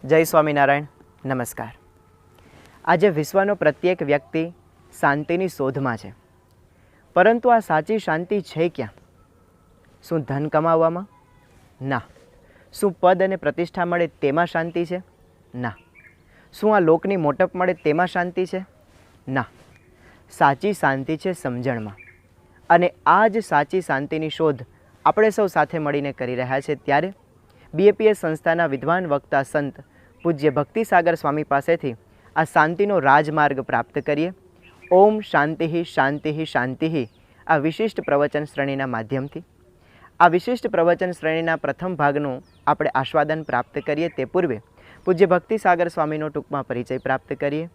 જય સ્વામિનારાયણ. નમસ્કાર. આજે વિશ્વનો પ્રત્યેક વ્યક્તિ શાંતિની શોધમાં છે, પરંતુ આ સાચી શાંતિ છે ક્યાં? શું ધન કમાવવામાં? ના. શું પદ અને પ્રતિષ્ઠા મળે તેમાં શાંતિ છે? ના. શું આ લોકની મોટપ મળે તેમાં શાંતિ છે? ના. સાચી શાંતિ છે સમજણમાં, અને આ જ સાચી શાંતિની શોધ આપણે સૌ સાથે મળીને કરી રહ્યા છે. ત્યારે BAPS સંસ્થાના વિદ્વાન વક્તા સંત પૂજ્ય ભક્તિસાગર સ્વામી પાસેથી આ શાંતિનો રાજમાર્ગ પ્રાપ્ત કરીએ. ઓમ શાંતિ શાંતિ શાંતિ આ વિશિષ્ટ પ્રવચન શ્રેણીના માધ્યમથી. આ વિશિષ્ટ પ્રવચન શ્રેણીના પ્રથમ ભાગનું આપણે આસ્વાદન પ્રાપ્ત કરીએ તે પૂર્વે પૂજ્ય ભક્તિસાગર સ્વામીનો ટૂંકમાં પરિચય પ્રાપ્ત કરીએ.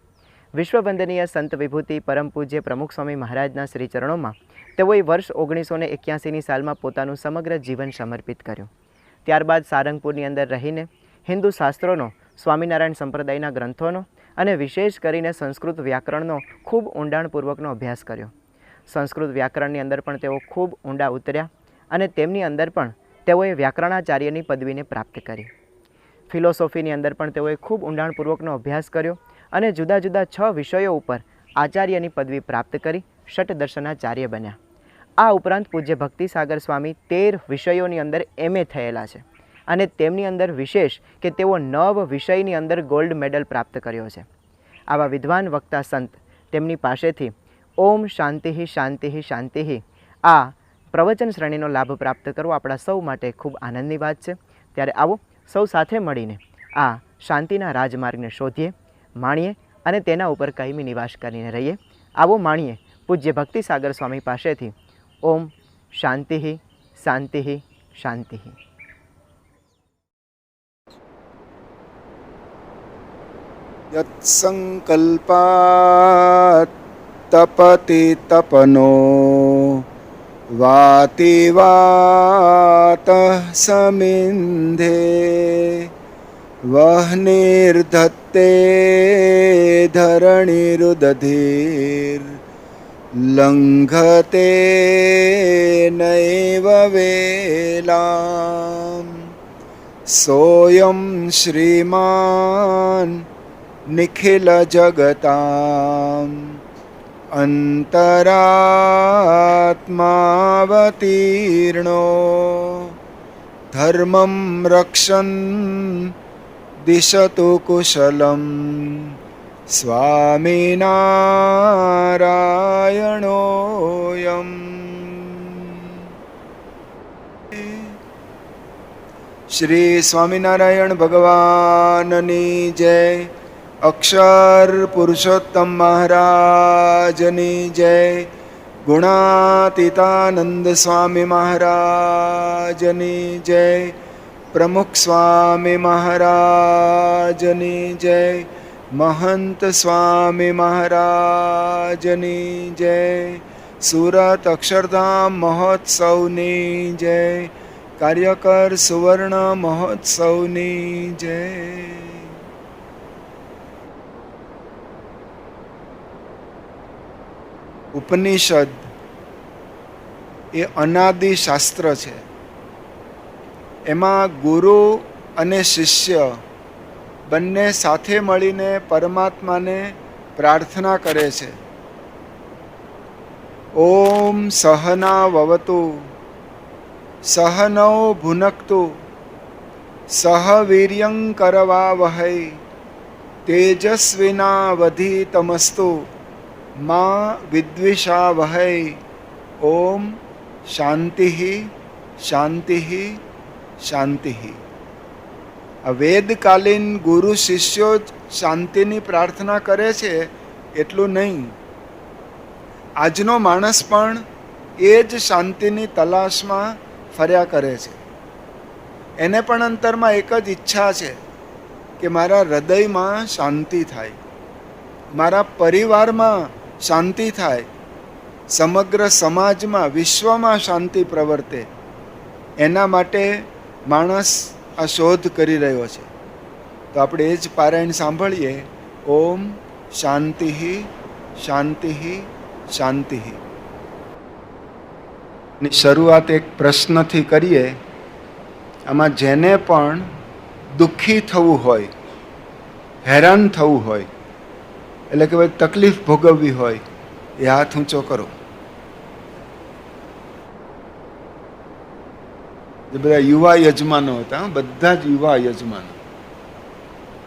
વિશ્વવંદનીય સંત વિભૂતિ પરમ પૂજ્ય પ્રમુખ સ્વામી મહારાજના શ્રી ચરણોમાં તેઓએ વર્ષ 1981ની સાલમાં પોતાનું સમગ્ર જીવન સમર્પિત કર્યું. ત્યારબાદ સારંગપુરની અંદર રહીને હિન્દુ શાસ્ત્રોનો, સ્વામિનારાયણ સંપ્રદાયના ગ્રંથોનો અને વિશેષ કરીને સંસ્કૃત વ્યાકરણનો ખૂબ ઊંડાણપૂર્વકનો અભ્યાસ કર્યો. સંસ્કૃત વ્યાકરણની અંદર પણ તેઓ ખૂબ ઊંડા ઉતર્યા અને તેમની અંદર પણ તેઓએ વ્યાકરણાચાર્યની પદવીને પ્રાપ્ત કરી. ફિલોસોફીની અંદર પણ તેઓએ ખૂબ ઊંડાણપૂર્વકનો અભ્યાસ કર્યો અને જુદા જુદા 6 વિષયો ઉપર આચાર્યની પદવી પ્રાપ્ત કરી ષટદર્શનાચાર્ય બન્યા. આ ઉપરાંત પૂજ્ય ભક્તિસાગર સ્વામી 13 વિષયોની અંદર MA થયેલા છે અને તેમની અંદર વિશેષ કે તેઓ 9 વિષયની અંદર ગોલ્ડ મેડલ પ્રાપ્ત કર્યો છે. આવા વિદ્વાન વક્તા સંત તેમની પાસેથી ઓમ શાંતિ શાંતિ શાંતિ આ પ્રવચન શ્રેણીનો લાભ પ્રાપ્ત કરવો આપણા સૌ માટે ખૂબ આનંદની વાત છે. ત્યારે આવો સૌ સાથે મળીને આ શાંતિના રાજમાર્ગને શોધીએ, માણીએ અને તેના ઉપર કાયમી નિવાસ કરીને રહીએ. આવો માણીએ પૂજ્ય ભક્તિસાગર સ્વામી પાસેથી ઓમ શાંતિ શાંતિ શાંતિ. યત્સંકલ્પાત તપતિ તપનો વાતિ વાતઃ સમિંધે વહ્નિર્ધત્તે ધરણીરુદધીર લંઘતે નૈવ વેલામ સોયમ શ્રીમાન નિખિલ જગતામ અંતરાત્માવતીર્ણો ધર્મમ રક્ષન દિશતુ કુશલમ સ્વામિનારાયણોયમ. શ્રી સ્વામિનારાયણ ભગવાનની જય. અક્ષર પુરુષોત્તમ મહારાજની જય. ગુણાતીતાનંદ સ્વામી મહારાજની જય. પ્રમુખ સ્વામી મહારાજની જય. મહંત સ્વામી મહારાજની જય. સુરત અક્ષરધામ મહોત્સવની જય. કાર્યકર સુવર્ણ મહોત્સવની જય. ઉપનિષદ એ અનાદિ શાસ્ત્ર છે. એમાં ગુરુ અને શિષ્ય બંને સાથે મળીને પરમાત્માને પ્રાર્થના કરે છે. ઓમ સહના વવતુ સહનૌ ભુનક્તુ સહ વીર્યં કરવાવહૈ તેજસ્વિનાવધીતમસ્તુ મા વિદ્વિષાવહૈ. ઓમ શાંતિ શાંતિ શાંતિ. આ વેદકાલીન ગુરુ શિષ્યો જ શાંતિની પ્રાર્થના કરે છે એટલું નહીં, આજનો માણસ પણ એ જ શાંતિની તલાશમાં ફર્યા કરે છે. એને પણ અંતરમાં એક જ ઈચ્છા છે કે મારા હૃદયમાં શાંતિ થાય, મારા પરિવારમાં શાંતિ થાય, સમગ્ર સમાજમાં, વિશ્વમાં શાંતિ પ્રવર્તે. એના માટે માણસ આ શોધ કરી રહ્યો છે. તો આપણે એ જ પારાયણ સાંભળીએ. ઓમ શાંતિ શાંતિ શાંતિ. ની શરૂઆત એક પ્રશ્નથી કરીએ. આમાં જેને પણ દુઃખી થવું હોય, હેરાન થવું હોય, એટલે કે ભાઈ તકલીફ ભોગવવી હોય, એ હાથ ઊંચો કરો. જે બધા યુવા યજમાનો હતા, બધા જ યુવા યજમાનો,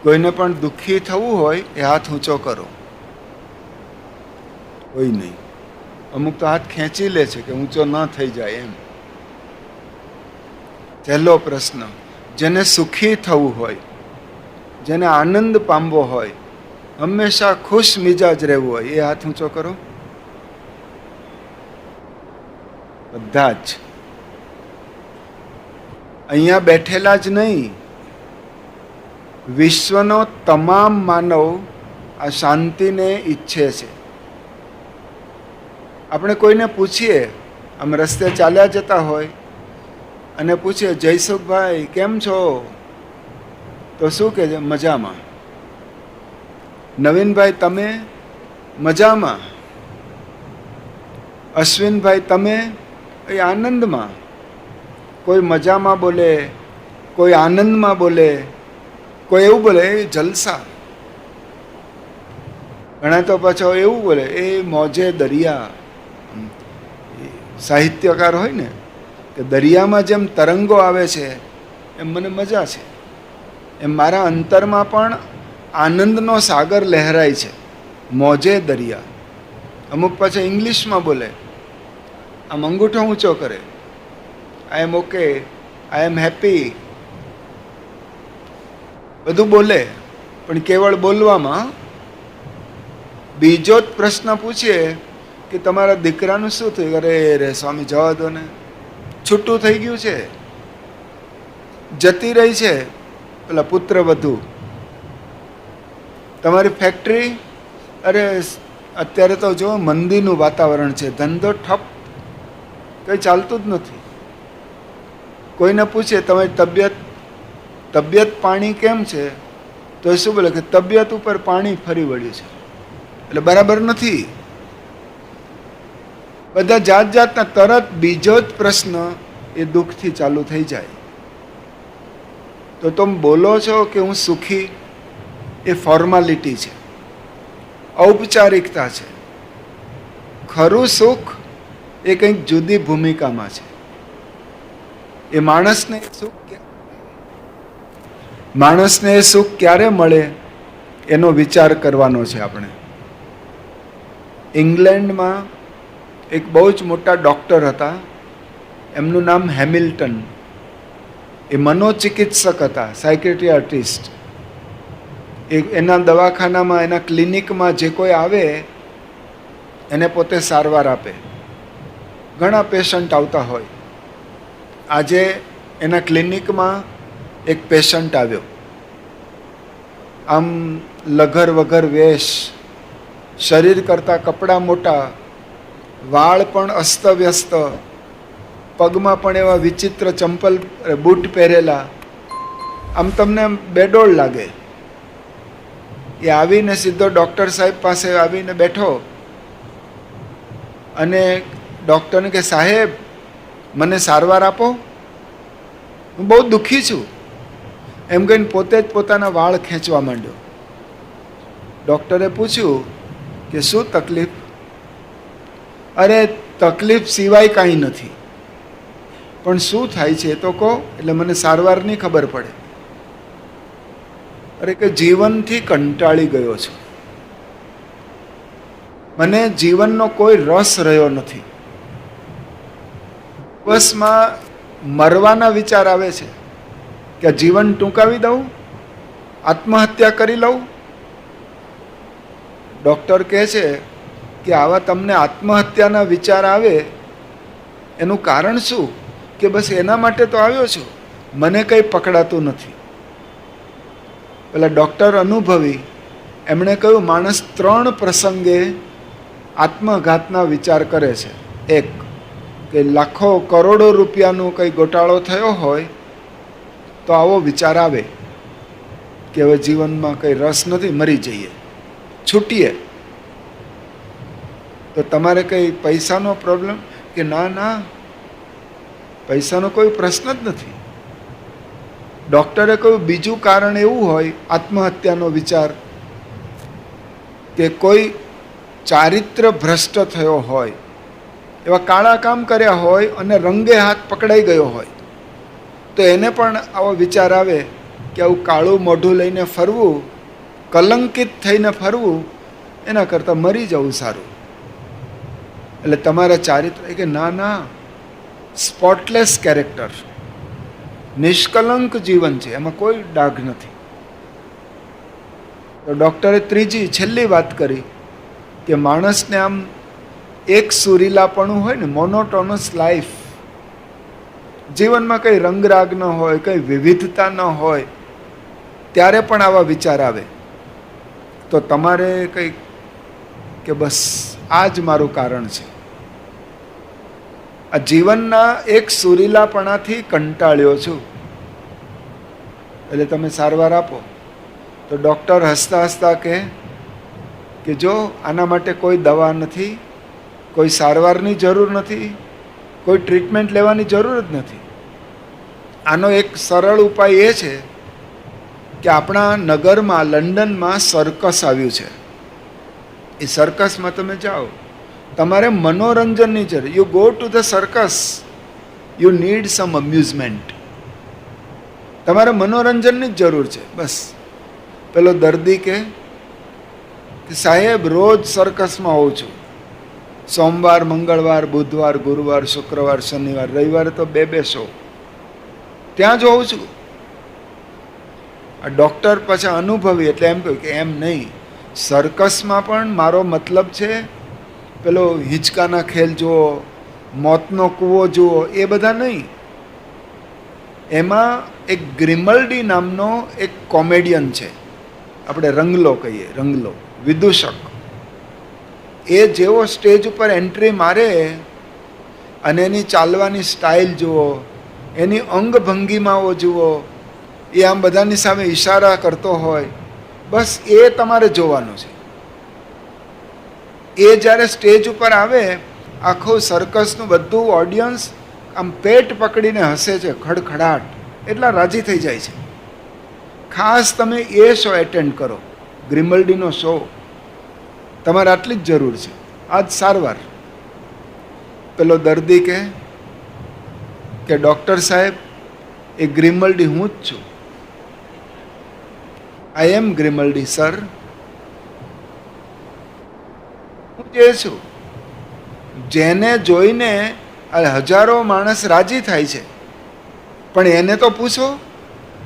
કોઈને પણ દુઃખી થવું હોય એ હાથ ઊંચો કરો. કોઈ નહીં. અમુક તો હાથ ખેંચી લે છે કે ઊંચો ન થઈ જાય એમ. પહેલો પ્રશ્ન, જેને સુખી થવું હોય, જેને આનંદ પામવો હોય, હંમેશા ખુશ મિજાજ રહેવું હોય, એ હાથ ઊંચો કરો. બધા જ અહીંયા બેઠેલા જ નહીં, વિશ્વનો તમામ માનવ આ શાંતિને ઈચ્છે છે. આપણે કોઈને પૂછીએ, આમ રસ્તે ચાલ્યા જતા હોય અને પૂછીએ, જયસુખભાઈ કેમ છો? તો શું કહે છે? મજામાં. નવીનભાઈ તમે? મજામાં. અશ્વિનભાઈ તમે? એ આનંદમાં. કોઈ મજામાં બોલે, કોઈ આનંદમાં બોલે, કોઈ એવું બોલે એ જલસા. ઘણા તો પાછો એવું બોલે એ મોજે દરિયા. સાહિત્યકાર હોય ને કે દરિયામાં જેમ તરંગો આવે છે એમ મને મજા છે, એમ મારા અંતરમાં પણ આનંદનો સાગર લહેરાય છે. મોજે દરિયા. અમુક પાછા ઇંગ્લિશમાં બોલે, આમ અંગૂઠો ઊંચો કરે, આઈ એમ ઓકે, આઈ એમ હેપી, બધું બોલે, પણ કેવળ બોલવામાં. બીજો જ પ્રશ્ન પૂછીએ કે તમારા દીકરાનું શું થયું? અરે રે સ્વામી જવા દો ને, છૂટું થઈ ગયું છે, જતી રહી છે પેલા પુત્ર વધુ. તમારી ફેક્ટરી? અરે અત્યારે તો જો મંદીનું વાતાવરણ છે, ધંધો ઠપ, કંઈ ચાલતું જ નથી. કોઈને પૂછે તમારી તબિયત પાણી કેમ છે? તો એ શું બોલે કે તબિયત ઉપર પાણી ફરી વળ્યું છે, એટલે બરાબર નથી. બધા જાત જાતના, તરત બીજો જ પ્રશ્ન એ દુઃખથી ચાલુ થઈ જાય. તો તમે બોલો છો કે હું સુખી, એ ફોર્માલિટી છે, ઔપચારિકતા છે. ખરું સુખ એ કંઈક જુદી ભૂમિકામાં છે. એ માણસને એ સુખ ક્યારે મળે એનો વિચાર કરવાનો છે આપણે. ઇંગ્લેન્ડમાં એક બહુ જ મોટા ડૉક્ટર હતા, એમનું નામ હેમિલ્ટન. એ મનોચિકિત્સક હતા, સાયકેટ્રિયાટિસ્ટ. એના દવાખાનામાં, એના ક્લિનિકમાં જે કોઈ આવે એને પોતે સારવાર આપે. ઘણા પેશન્ટ આવતા હોય. આજે એના ક્લિનિકમાં એક પેશન્ટ આવ્યો, આમ લગર વગર વેશ, શરીર કરતાં કપડાં મોટા, વાળ પણ અસ્તવ્યસ્ત, પગમાં પણ એવા વિચિત્ર ચંપલ બૂટ પહેરેલા, આમ તમને બેડોળ લાગે. એ આવીને સીધો ડૉક્ટર સાહેબ પાસે આવીને બેઠો અને ડૉક્ટરને કે સાહેબ મને સારવાર આપો, હું બહુ દુઃખી છું, એમ કહીને પોતે જ પોતાના વાળ ખેંચવા માંડ્યો. ડૉક્ટરે પૂછ્યું કે શું તકલીફ? અરે તકલીફ સિવાય કાંઈ નથી, પણ શું થાય છે એ તો કહો, એટલે મને સારવારની ખબર પડે. અરે કે જીવનથી કંટાળી ગયો છું, મને જીવનનો કોઈ રસ રહ્યો નથી. બસમાં મરવાના વિચાર આવે છે કે જીવન ટૂંકાવી દઉં, આત્મહત્યા કરી લઉં. ડૉક્ટર કહે છે કે આવા તમને આત્મહત્યાના વિચાર આવે એનું કારણ શું? કે બસ એના માટે તો આવ્યો છું, મને કંઈ પકડાતું નથી. પેલા ડૉક્ટર અનુભવી, એમણે કહ્યું માણસ 3 પ્રસંગે આત્મઘાતના વિચાર કરે છે. એક, કે લાખો કરોડો રૂપિયાનો કંઈ ગોટાળો થયો હોય તો આવો વિચાર આવે કે હવે જીવનમાં કંઈ રસ નથી, મરી જઈએ, છૂટીએ. તો તમારે કંઈ પૈસાનો પ્રોબ્લેમ? કે ના ના, પૈસાનો કોઈ પ્રશ્ન જ નથી. ડૉક્ટરે કહ્યું બીજું કારણ એવું હોય આત્મહત્યાનો વિચાર કે કોઈ ચારિત્ર ભ્રષ્ટ થયો હોય, એવા કાળા કામ કર્યા હોય અને રંગે હાથ પકડાઈ ગયો હોય, તો એને પણ આવો વિચાર આવે કે આવું કાળું મોઢું લઈને ફરવું, કલંકિત થઈને ફરવું, એના કરતાં મરી જવું સારું. એટલે તમારા ચારિત્ર કે ના ના, સ્પોટલેસ કેરેક્ટર, નિષ્કલંક જીવન છે, એમાં કોઈ ડાઘ નથી. તો ડૉક્ટરે ત્રીજી છેલ્લી વાત કરી કે માણસને આમ એક સુરીલાપણું હોય ને, મોનોટોનસ લાઈફ, જીવનમાં કંઈ રંગરાગ ન હોય, કંઈ વિવિધતા ન હોય, ત્યારે પણ આવા વિચાર આવે. તો તમારે કંઈક કે બસ આ જ મારું કારણ છે, આ જીવનના એક સુરીલાપણાથી કંટાળ્યો છું, એટલે તમે સારવાર આપો. તો ડૉક્ટર હસતા હસતા કહે કે જો આના માટે કોઈ દવા નથી, કોઈ સારવારની જરૂર નથી, કોઈ ટ્રીટમેન્ટ લેવાની જરૂર જ નથી. આનો એક સરળ ઉપાય એ છે કે આપણા નગરમાં લંડનમાં સર્કસ આવ્યું છે. એ સર્કસમાં તમે જાઓ, તમારે મનોરંજનની જરૂર. You go to the circus, you need some amusement. તમારે મનોરંજનની જ જરૂર છે બસ. પેલો દર્દી કે સાહેબ રોજ સર્કસમાં હોઉં છું, સોમવાર, મંગળવાર, બુધવાર, ગુરુવાર, શુક્રવાર, શનિવાર, રવિવારે તો બે શો ત્યાં જ હોઉં છું. આ ડૉક્ટર પાછા અનુભવી એટલે એમ કહ્યું કે એમ નહીં, સર્કસમાં પણ મારો મતલબ છે પેલો હિંચકાના ખેલ જુઓ, મોતનો કૂવો જુઓ, એ બધા નહીં. એમાં એક ગ્રિમલ્ડી નામનો એક કોમેડિયન છે, આપણે રંગલો કહીએ, રંગલો વિદૂષક. એ જેવો સ્ટેજ ઉપર એન્ટ્રી મારે અને એની ચાલવાની સ્ટાઇલ જુઓ, એની અંગભંગીમાઓ જુઓ, એ આમ બધાની સામે ઈશારા કરતો હોય, બસ એ તમારે જોવાનું છે. એ જ્યારે સ્ટેજ ઉપર આવે, આખું સર્કસનું બધું ઓડિયન્સ આમ પેટ પકડીને હસે છે, ખડખડાટ, એટલા રાજી થઈ જાય છે. ખાસ તમે એ શો એટેન્ડ કરો, ગ્રિમલ્ડીનો શો, તમારે આટલી જ જરૂર છે. આ જ સારવાર. પેલો દર્દી કે ડૉક્ટર સાહેબ, એ ગ્રિમલ્ડી હું જ છું. આઈ એમ ગ્રિમલ્ડી સર. હું જે છું, જેને જોઈને હજારો માણસ રાજી થાય છે, પણ એને તો પૂછો,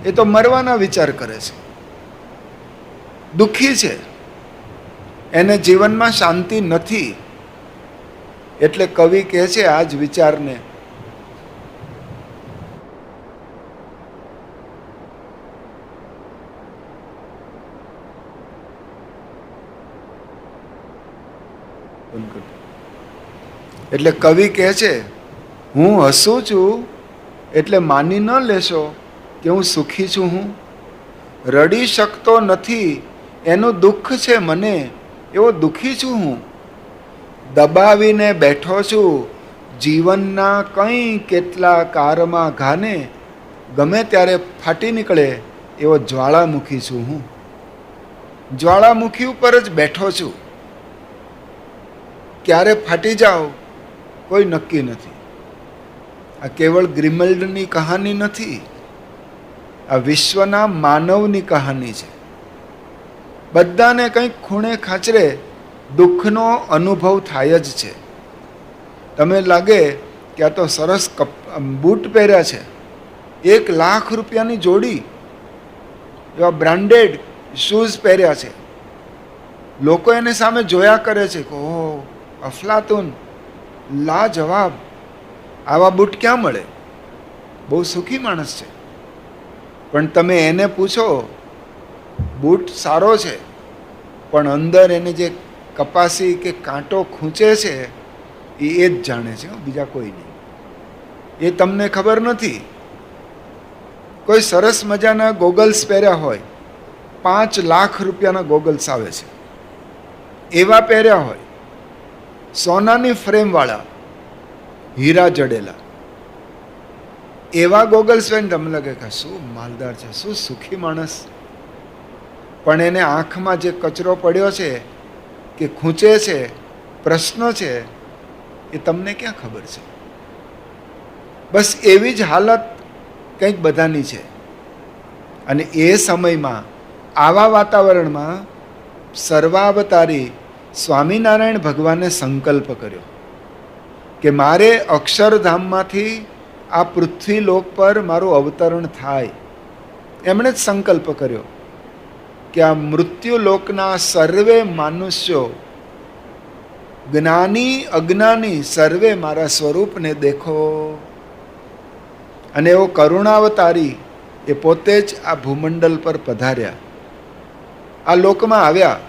એ તો મરવાના વિચાર કરે છે, દુઃખી છે, એને જીવનમાં શાંતિ નથી. એટલે કવિ કહે છે આ જ વિચારને, એટલે કવિ કહે છે હું હસું છું એટલે માની ન લેશો કે હું સુખી છું. હું રડી શકતો નથી એનું દુઃખ છે મને, એવો દુઃખી છું હું. દબાવીને બેઠો છું જીવનના કંઈ કેટલા કારમાં ઘાને, ગમે ત્યારે ફાટી નીકળે એવો જ્વાળામુખી છું હું. જ્વાળામુખી ઉપર જ બેઠો છું, ક્યારે ફાટી જાઓ કોઈ નક્કી નથી. આ કેવળ ગ્રિમલ્ડની કહાની નથી, આ વિશ્વના માનવની કહાની છે. બધાને કંઈક ખૂણે ખાચરે દુઃખનો અનુભવ થાય જ છે. તમે લાગે કે આ તો સરસ બૂટ પહેર્યા છે, 1 લાખ રૂપિયાની જોડી, એવા બ્રાન્ડેડ શૂઝ પહેર્યા છે, લોકો એને સામે જોયા કરે છે કે ઓહ અફલાતુન, લાજવાબ, આવા બૂટ ક્યાં મળે, બહુ સુખી માણસ છે. પણ તમે એને પૂછો બૂટ સારો છે, પણ અંદર એને જે કપાસી કે કાંટો ખૂંચે છે એ જ જાણે છે, બીજા કોઈ નહીં. એ તમને ખબર નથી. કોઈ સરસ મજાના ગોગલ્સ પહેર્યા હોય, 5 લાખ રૂપિયાના ગોગલ્સ આવે છે, એવા પહેર્યા હોય, સોનાની ફ્રેમવાળા, હીરા જડેલા, એવા ગોગલ્સ હોય ને તમને લાગે કે શું માલદાર છે, શું સુખી માણસ. પણ એને આંખમાં જે કચરો પડ્યો છે કે ખૂંચે છે, પ્રશ્ન છે, એ તમને ક્યાં ખબર છે. બસ એવી જ હાલત કંઈક બધાની છે. અને એ સમયમાં આવા વાતાવરણમાં સર્વાવતારી સ્વામિનારાયણ ભગવાને સંકલ્પ કર્યો કે મારે અક્ષરધામમાંથી આ પૃથ્વીલોક પર મારું અવતરણ થાય. એમણે જ સંકલ્પ કર્યો કે આ મૃત્યુલોકના સર્વે માનુષ્યો, જ્ઞાની અજ્ઞાની, સર્વે મારા સ્વરૂપને દેખો. અને એવો કરુણાવતારી એ પોતે જ આ ભૂમંડલ પર પધાર્યા, આ લોકમાં આવ્યા.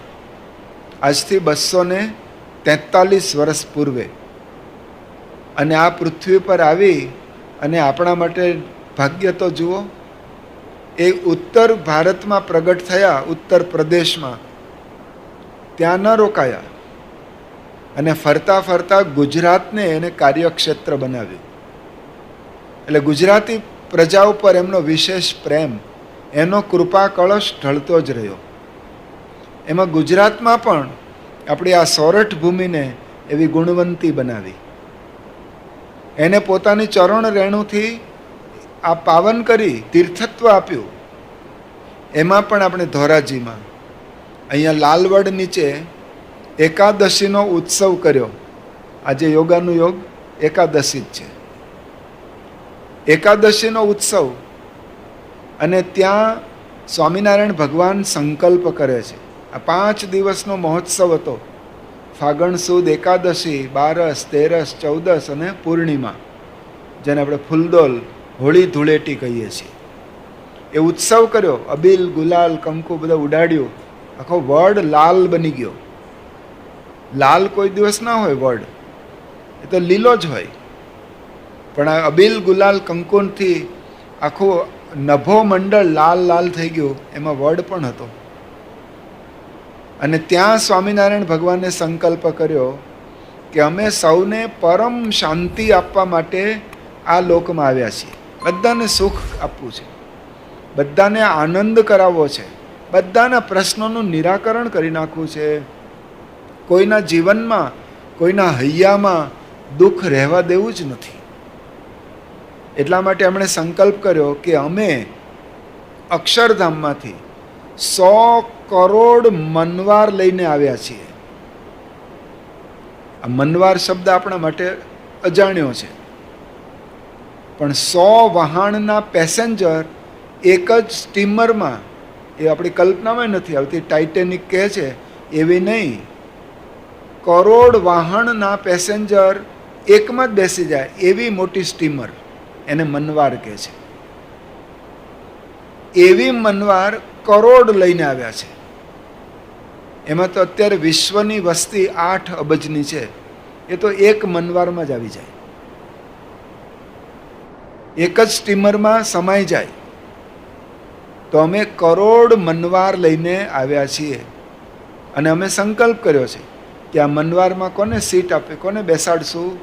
આજથી 243 વર્ષ પૂર્વે. અને આ પૃથ્વી પર આવી અને આપણા માટે ભાગ્ય તો જુઓ, એ ઉત્તર ભારતમાં પ્રગટ થયા, ઉત્તર પ્રદેશમાં. ત્યાં ન રોકાયા અને ફરતા ફરતા ગુજરાતને એને કાર્યક્ષેત્ર બનાવ્યું. એટલે ગુજરાતી પ્રજા ઉપર એમનો વિશેષ પ્રેમ, એનો કૃપા કળશ ઢળતો જ રહ્યો. એમાં ગુજરાતમાં પણ આપણી આ સોરઠ ભૂમિને એવી ગુણવંતી બનાવી. એને પોતાની ચરણ રેણુથી આ પાવન કરી, તીર્થત્વ આપ્યું. એમાં પણ આપણે ધોરાજીમાં અહીંયા લાલવડ નીચે એકાદશીનો ઉત્સવ કર્યો. આજે યોગાનું યોગ એકાદશી જ છે, એકાદશીનો ઉત્સવ. અને ત્યાં સ્વામિનારાયણ ભગવાન સંકલ્પ કરે છે. આ 5 દિવસનો મહોત્સવ હતો. ફાગણ સુદ એકાદશી, 12, 13, 14 અને પૂર્ણિમા, જેને આપણે ફૂલદોલ, હોળી ધૂળેટી કહીએ છીએ. એ ઉત્સવ કર્યો. અબીલ, ગુલાલ, કંકુ બધા ઉડાડ્યું. આખો વડ લાલ બની ગયો. લાલ કોઈ દિવસ ના હોય વડ, એ તો લીલો જ હોય. પણ આ અબીલ, ગુલાલ, કંકુથી આખું નભો મંડળ લાલ લાલ થઈ ગયું. એમાં વડ પણ હતો. અને ત્યાં સ્વામિનારાયણ ભગવાને સંકલ્પ કર્યો કે અમે સૌને પરમ શાંતિ આપવા માટે આ લોકમાં આવ્યા છીએ. બધાને સુખ આપવું છે, બધાને આનંદ કરાવવો છે, બધાના પ્રશ્નોનું નિરાકરણ કરી નાખવું છે. કોઈના જીવનમાં, કોઈના હૈયામાં દુઃખ રહેવા દેવું જ નથી. એટલા માટે એમણે સંકલ્પ કર્યો કે અમે અક્ષરધામમાંથી 100 કરોડ મનવાર લઈને આવ્યા છીએ. આ મનવાર શબ્દ આપણા માટે અજાણ્યો છે, પણ 100 વહાણના પેસેન્જર એક જ સ્ટીમરમાં, એ આપણી કલ્પનામાં નથી આવતી. ટાઇટેનિક કહે છે એવી નહીં, કરોડ વાહણના પેસેન્જર એકમાં જ બેસી જાય એવી મોટી સ્ટીમર, એને મનવાર કહે છે. એવી મનવાર કરોડ લઈને આવ્યા છે. એમાં તો અત્યારે વિશ્વની વસ્તી 8 અબજની છે. એ તો એક મનવારમાં જ આવી જાય, એક જ સ્ટીમરમાં સમાઈ જાય. તો અમે કરોડ મનવાર લઈને આવ્યા છીએ. અને અમે સંકલ્પ કર્યો છે કે આ મનવારમાં કોને સીટ આપે, કોને બેસાડશું.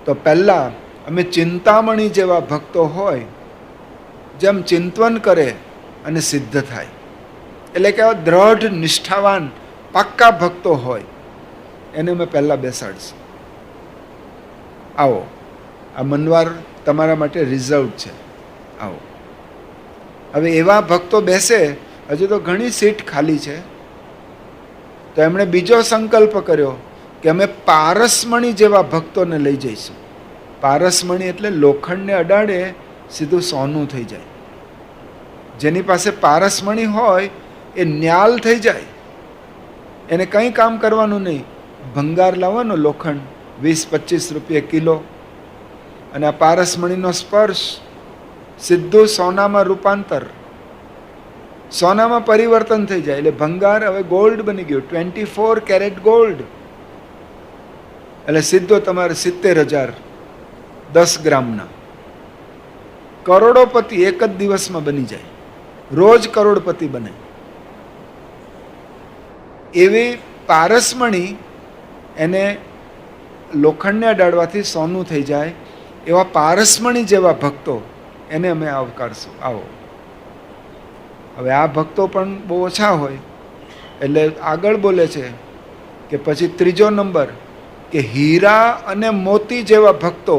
તો પહેલાં અમે ચિંતામણી જેવા ભક્તો હોય, જેમ ચિંતવન કરે અને સિદ્ધ થાય, એટલે કે આવા દ્રઢ નિષ્ઠાવાન પાક્કા ભક્તો હોય, એને અમે પહેલાં બેસાડીશું. આવો, આ મનવાર તમારા માટે રિઝર્વ છે, આવો. હવે એવા ભક્તો બેસે, હજુ તો ઘણી સીટ ખાલી છે. તો એમણે બીજો સંકલ્પ કર્યો કે અમે પારસમણી જેવા ભક્તોને લઈ જઈશું. પારસમણી એટલે લોખંડને અડાડે સીધું સોનું થઈ જાય. જેની પાસે પારસમણી હોય એ ન્યાલ થઈ જાય, એને કંઈ કામ કરવાનું નહીં. ભંગાર લાવવાનો લોખંડ 20-25 રૂપિયા કિલો, અને આ પારસમણીનો સ્પર્શ, સીધું સોનામાં રૂપાંતર, સોનામાં પરિવર્તન થઈ જાય. એટલે ભંગાર હવે ગોલ્ડ બની ગયું, 24 કેરેટ ગોલ્ડ. એટલે સીધો તમારે 70,000 10 ગ્રામના. કરોડોપતિ એક જ દિવસમાં બની જાય, રોજ કરોડપતિ બને. એવી પારસમણી, એને લોખંડને અડાડવાથી સોનું થઈ જાય. એવા પારસમણી જેવા ભક્તો, એને અમે આવકારશું. આવો. હવે આ ભક્તો પણ બહુ ઓછા હોય એટલે આગળ બોલે છે કે પછી ત્રીજો નંબર કે હીરા અને મોતી જેવા ભક્તો,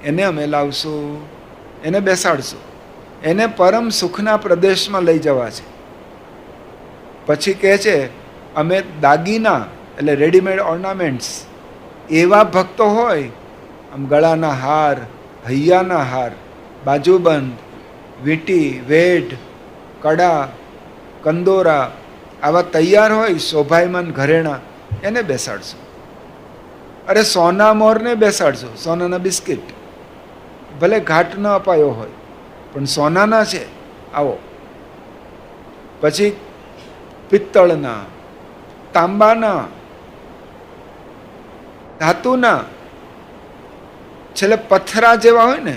એને અમે લાવશું, એને બેસાડશું, એને પરમ સુખના પ્રદેશમાં લઈ જવા છે. પછી કહે છે અમે દાગીના એટલે રેડીમેડ ઓર્નામેન્ટ્સ, એવા ભક્તો હોય, આમ ગળાના હાર, હૈયાના હાર, બાજુબંધ, વીંટી, વેઢ, કડા, કંદોરા, આવા તૈયાર હોય શોભાયમાન ઘરેણા, એને બેસાડશું. અરે સોના મોરને બેસાડશું, સોનાના બિસ્કિટ, ભલે ઘાટ ન અપાયો હોય પણ સોનાના છે, આવો. પછી પિત્તળના, તાંબાના, ધાતુના, છેલ્લે પથરા જેવા હોય ને,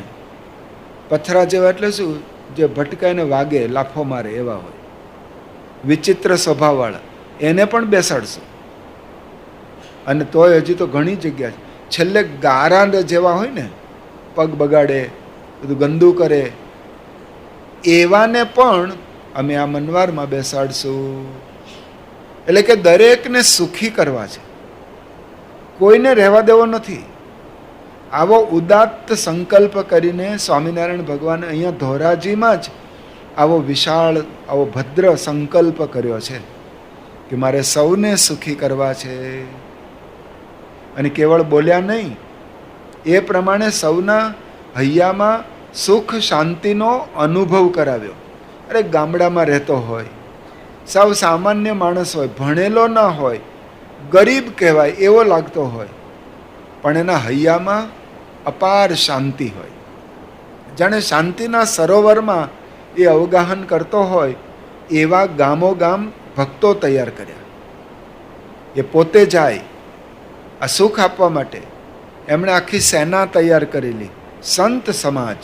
પથરા જેવા એટલે શું, જે ભટકાઈને વાગે, લાફો મારે એવા હોય, વિચિત્ર સ્વભાવવાળા, એને પણ બેસાડશું. અને તોય હજી તો ઘણી જગ્યા છે. છેલ્લે ગારા જેવા હોય ને, પગ બગાડે, બધું ગંદુ કરે, એવાને પણ અમે આ મનવારમાં બેસાડશું. એટલે કે દરેકને સુખી કરવા છે, કોઈને રહેવા દેવો નથી. આવો ઉદાત્ત સંકલ્પ કરીને સ્વામિનારાયણ ભગવાને અહીંયા ધોરાજીમાં જ આવો વિશાળ, આવો ભદ્ર સંકલ્પ કર્યો છે કે મારે સૌને સુખી કરવા છે. અને કેવળ બોલ્યા નહીં, એ પ્રમાણે સૌના હૈયામાં સુખ શાંતિનો અનુભવ કરાવ્યો. અરે ગામડામાં રહેતો હોય, સાવ સામાન્ય માણસ હોય, ભણેલો ન હોય, ગરીબ કહેવાય એવો લાગતો હોય, પણ એના હૈયામાં અપાર શાંતિ હોય, જાણે શાંતિના સરોવરમાં એ અવગાહન કરતો હોય, એવા ગામોગામ ભક્તો તૈયાર કર્યા. એ પોતે જાય આ સુખ આપવા માટે, એમણે આખી સેના તૈયાર કરેલી, સંત સમાજ,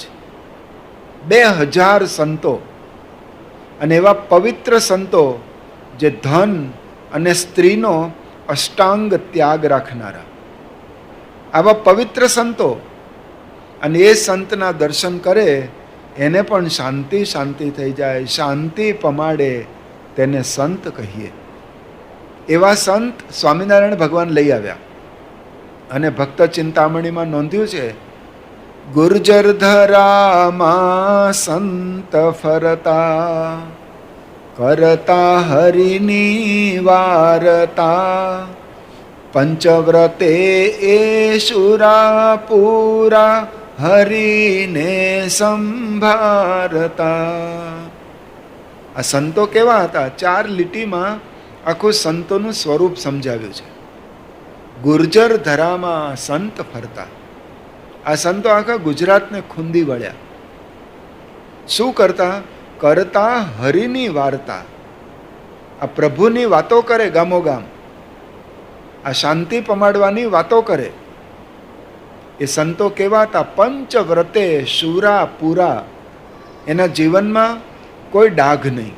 2000 સંતો, અને એવા પવિત્ર સંતો જે ધન અને સ્ત્રીનો અષ્ટાંગ ત્યાગ રાખનારા, આવા પવિત્ર સંતો. અને એ સંતના દર્શન કરે એને પણ શાંતિ શાંતિ થઈ જાય. શાંતિ પમાડે તેને સંત કહીએ. એવા સંત સ્વામિનારાયણ ભગવાન લઈ આવ્યા. અને ભક્ત ચિંતામણીમાં નોંધ્યું છે, ગુર્જર ધરામાં સંત ફરતા, કરતા હરિની વારતા, પંચવ્રતે એ શુરાપુરા, હરિને સંભારતા. આ સંતો કેવા હતા? 4 લીટીમાં આખું સંતોનું સ્વરૂપ સમજાવ્યું છે. ગુર્જર ધરામાં સંત ફરતા. આ સંતો આખા ગુજરાતને ખૂંદી વળ્યા. શું કરતા? કરતા હરિની વાર્તા. આ પ્રભુની વાતો કરે ગામોગામ, આ શાંતિ પમાડવાની વાતો કરે. એ સંતો કેવા હતા? પંચવ્રતે શુરા પૂરા. એના જીવનમાં કોઈ ડાઘ નહીં,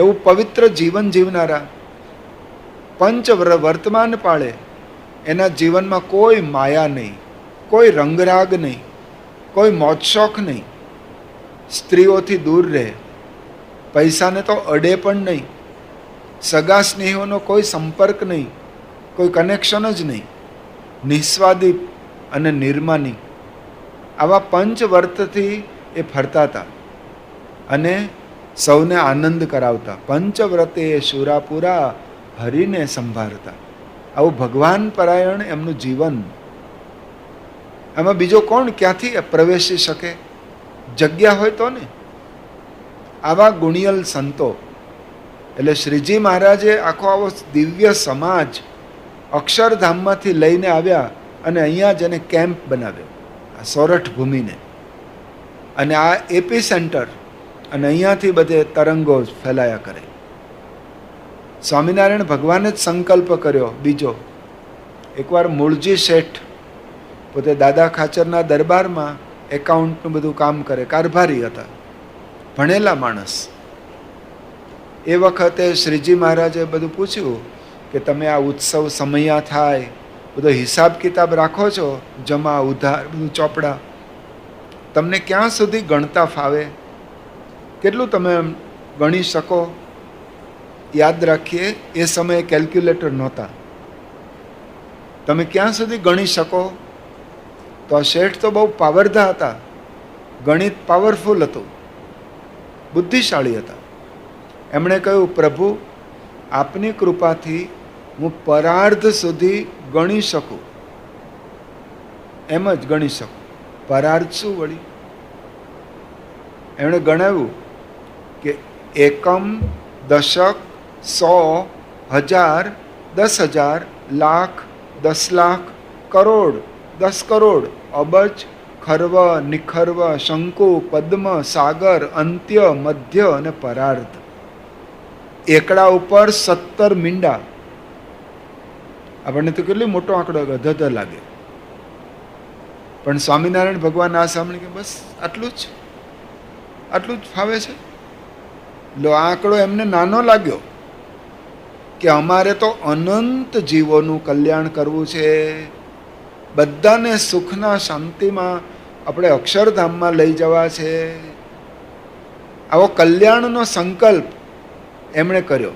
એવું પવિત્ર જીવન જીવનારા. વર્તમાન પાળે, એના જીવનમાં કોઈ માયા નહીં, કોઈ રંગરાગ નહીં, કોઈ મોજશોખ નહીં, સ્ત્રીઓથી દૂર રહે, પૈસાને તો અડે પણ નહીં, સગા સ્નેહીઓનો કોઈ સંપર્ક નહીં, કોઈ કનેક્શન જ નહીં, નિસ્વાદી અને નિર્માની. આવા પંચવ્રતથી એ ફરતા હતા અને સૌને આનંદ કરાવતા. પંચવ્રતે શુરાપુરા, હરિને સંભાળતા. આવું ભગવાન પરાયણ એમનું જીવન. આમાં બીજો કોણ ક્યાંથી પ્રવેશી શકે? જગ્યા હોય તો ને. આવા ગુણિયલ સંતો. એટલે શ્રીજી મહારાજે આખો આવો દિવ્ય સમાજ અક્ષરધામમાંથી લઈને આવ્યા અને અહીંયા જ એને કેમ્પ બનાવ્યો, આ સોરઠ ભૂમિને. અને આ એપી સેન્ટર, અને અહીંયાથી બધે તરંગો ફેલાયા કરે. સ્વામિનારાયણ ભગવાને જ સંકલ્પ કર્યો બીજો. એકવાર મૂળજી શેઠ પોતે દાદા ખાચરના દરબારમાં એકાઉન્ટનું બધું કામ કરે, કારભારી હતા, ભણેલા માણસ. એ વખતે શ્રીજી મહારાજે બધું પૂછ્યું કે તમે આ ઉત્સવ સમયા થાય બધો હિસાબ કિતાબ રાખો છો, જમા ઉધાર બધું ચોપડા, તમને ક્યાં સુધી ગણતા ફાવે? કેટલું તમે ગણી શકો? યાદ રાખીએ, એ સમયે કેલ્ક્યુલેટર નહોતા. તમે ક્યાં સુધી ગણી શકો? તો આ શેઠ તો બહુ પાવરધા હતા, ગણિત પાવરફુલ હતું, બુદ્ધિશાળી હતા. એમણે કહ્યું, પ્રભુ આપની કૃપાથી હું પરાર્ધ સુધી ગણી શકું, એમ જ ગણી શકું. પરાર્ધ શું વળી? એમણે ગણાવ્યું કે એકમ, દશક, 100, 1000, 10,000, લાખ, 10 લાખ, કરોડ, 10 કરોડ, અબજ, ખર્વ, નિખર્વ, શંકુ, પદ્મ, સાગર, અંત્ય, મધ્ય અને પરાર્ધ. એકડા ઉપર 17 મીંડા. આપણને તો કેટલી મોટો આંકડો ધધ લાગે, પણ સ્વામિનારાયણ ભગવાન આ સાંભળી કે બસ આટલું જ ફાવે છે. લો, આ આંકડો એમને નાનો લાગ્યો કે અમારે તો અનંત જીવોનું કલ્યાણ કરવું છે, બધાને સુખના શાંતિમાં આપણે અક્ષરધામમાં લઈ જવા છે. આવો કલ્યાણનો સંકલ્પ એમણે કર્યો.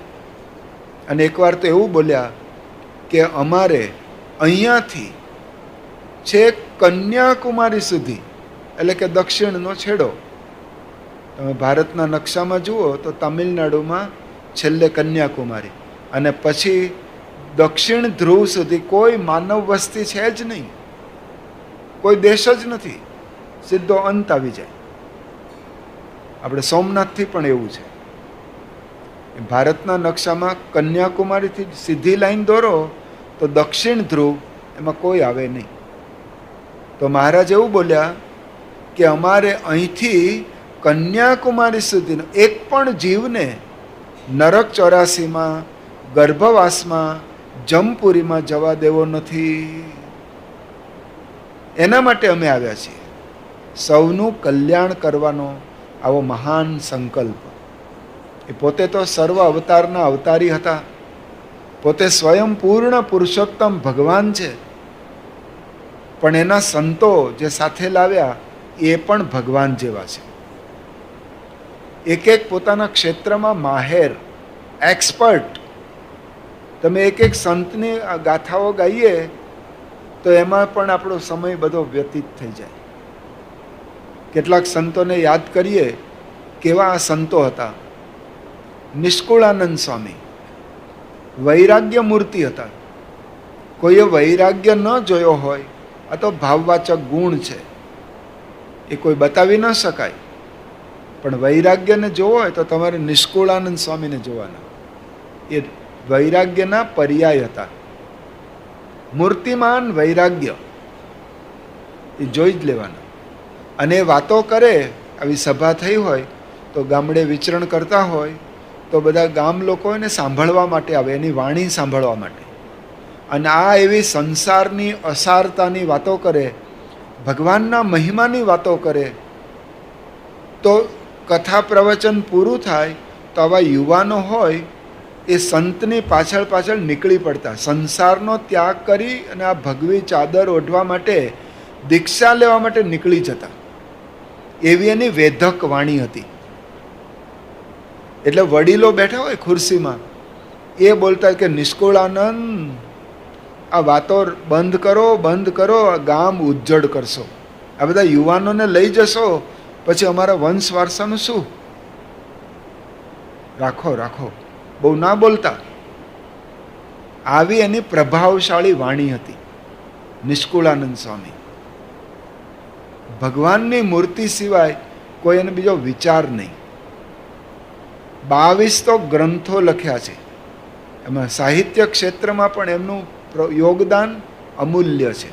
અને એકવાર તો એવું બોલ્યા કે અમારે અહીંયાથી છેક કન્યાકુમારી સુધી, એટલે કે દક્ષિણનો છેડો, તમે ભારતના નકશામાં જુઓ તો તમિલનાડુમાં છેલ્લે કન્યાકુમારી, અને પછી દક્ષિણ ધ્રુવ સુધી કોઈ માનવ વસ્તી છે જ નહીં, કોઈ દેશ જ નથી, સીધો અંત આવી જાય. આપણે સોમનાથથી પણ એવું છે. ભારતના નકશામાં કન્યાકુમારીથી સીધી લાઈન દોરો તો દક્ષિણ ધ્રુવ, એમાં કોઈ આવે નહીં. તો મહારાજ એવું બોલ્યા કે અમારે અહીંથી કન્યાકુમારી સુધીનો એક પણ જીવને નરક 84માં, ગર્ભવાસમાં, જમપુરીમાં જવા દેવો નથી. એના માટે અમે આવ્યા છીએ, સૌનું કલ્યાણ કરવાનો આવો મહાન સંકલ્પ. એ પોતે તો સર્વ અવતારના અવતારી હતા, પોતે સ્વયં પૂર્ણ પુરુષોત્તમ ભગવાન છે, પણ એના સંતો જે સાથે લાવ્યા એ પણ ભગવાન જેવા છે. એક એક પોતાના ક્ષેત્રમાં માહેર, એક્સપર્ટ. તમે એક એક સંતની ગાથાઓ ગાઈએ તો એમાં પણ આપણો સમય બધો વ્યતીત થઈ જાય. કેટલાક સંતોને યાદ કરીએ, કેવા આ સંતો હતા. નિષ્કુળાનંદ સ્વામી વૈરાગ્ય મૂર્તિ હતા. કોઈએ વૈરાગ્ય ન જોયો હોય, આ તો ભાવવાચક ગુણ છે, એ કોઈ બતાવી ન શકાય. પણ વૈરાગ્યને જોવો હોય તો તમારે નિષ્કુળાનંદ સ્વામીને જોવાના. એ વૈરાગ્યના પર્યાય હતા. મૂર્તિમાન વૈરાગ્ય એ જોઈ જ લેવાના. અને વાતો કરે, આવી સભા થઈ હોય તો ગામડે વિચરણ કરતા હોય તો બધા ગામ લોકો એને સાંભળવા માટે આવે, એની વાણી સાંભળવા માટે. અને આ એવી સંસારની અસારતાની વાતો કરે, ભગવાનના મહિમાની વાતો કરે, તો કથા પ્રવચન પૂરું થાય તો આવા યુવાનો હોય એ સંતની પાછળ પાછળ નીકળી પડતા, સંસારનો ત્યાગ કરી અને આ ભગવી ચાદર ઓઢવા માટે, દીક્ષા લેવા માટે નીકળી જતા. એવી એની વેધક વાણી હતી. એટલે વડીલો બેઠા હોય ખુરશીમાં, એ બોલતા કે નિષ્કુળાનંદ, આ વાતો બંધ કરો, આ ગામ ઉજ્જડ કરશો, આ બધા યુવાનોને લઈ જશો, પછી અમારા વંશ વારસાનું શું? રાખો, બહુ ના બોલતા. આવી એની પ્રભાવશાળી વાણી હતી નિષ્કુળાનંદ સ્વામી. ભગવાનની મૂર્તિ સિવાય કોઈ એને બીજો વિચાર નહીં. 22 તો ગ્રંથો લખ્યા છે, એમાં સાહિત્ય ક્ષેત્રમાં પણ એમનું યોગદાન અમૂલ્ય છે.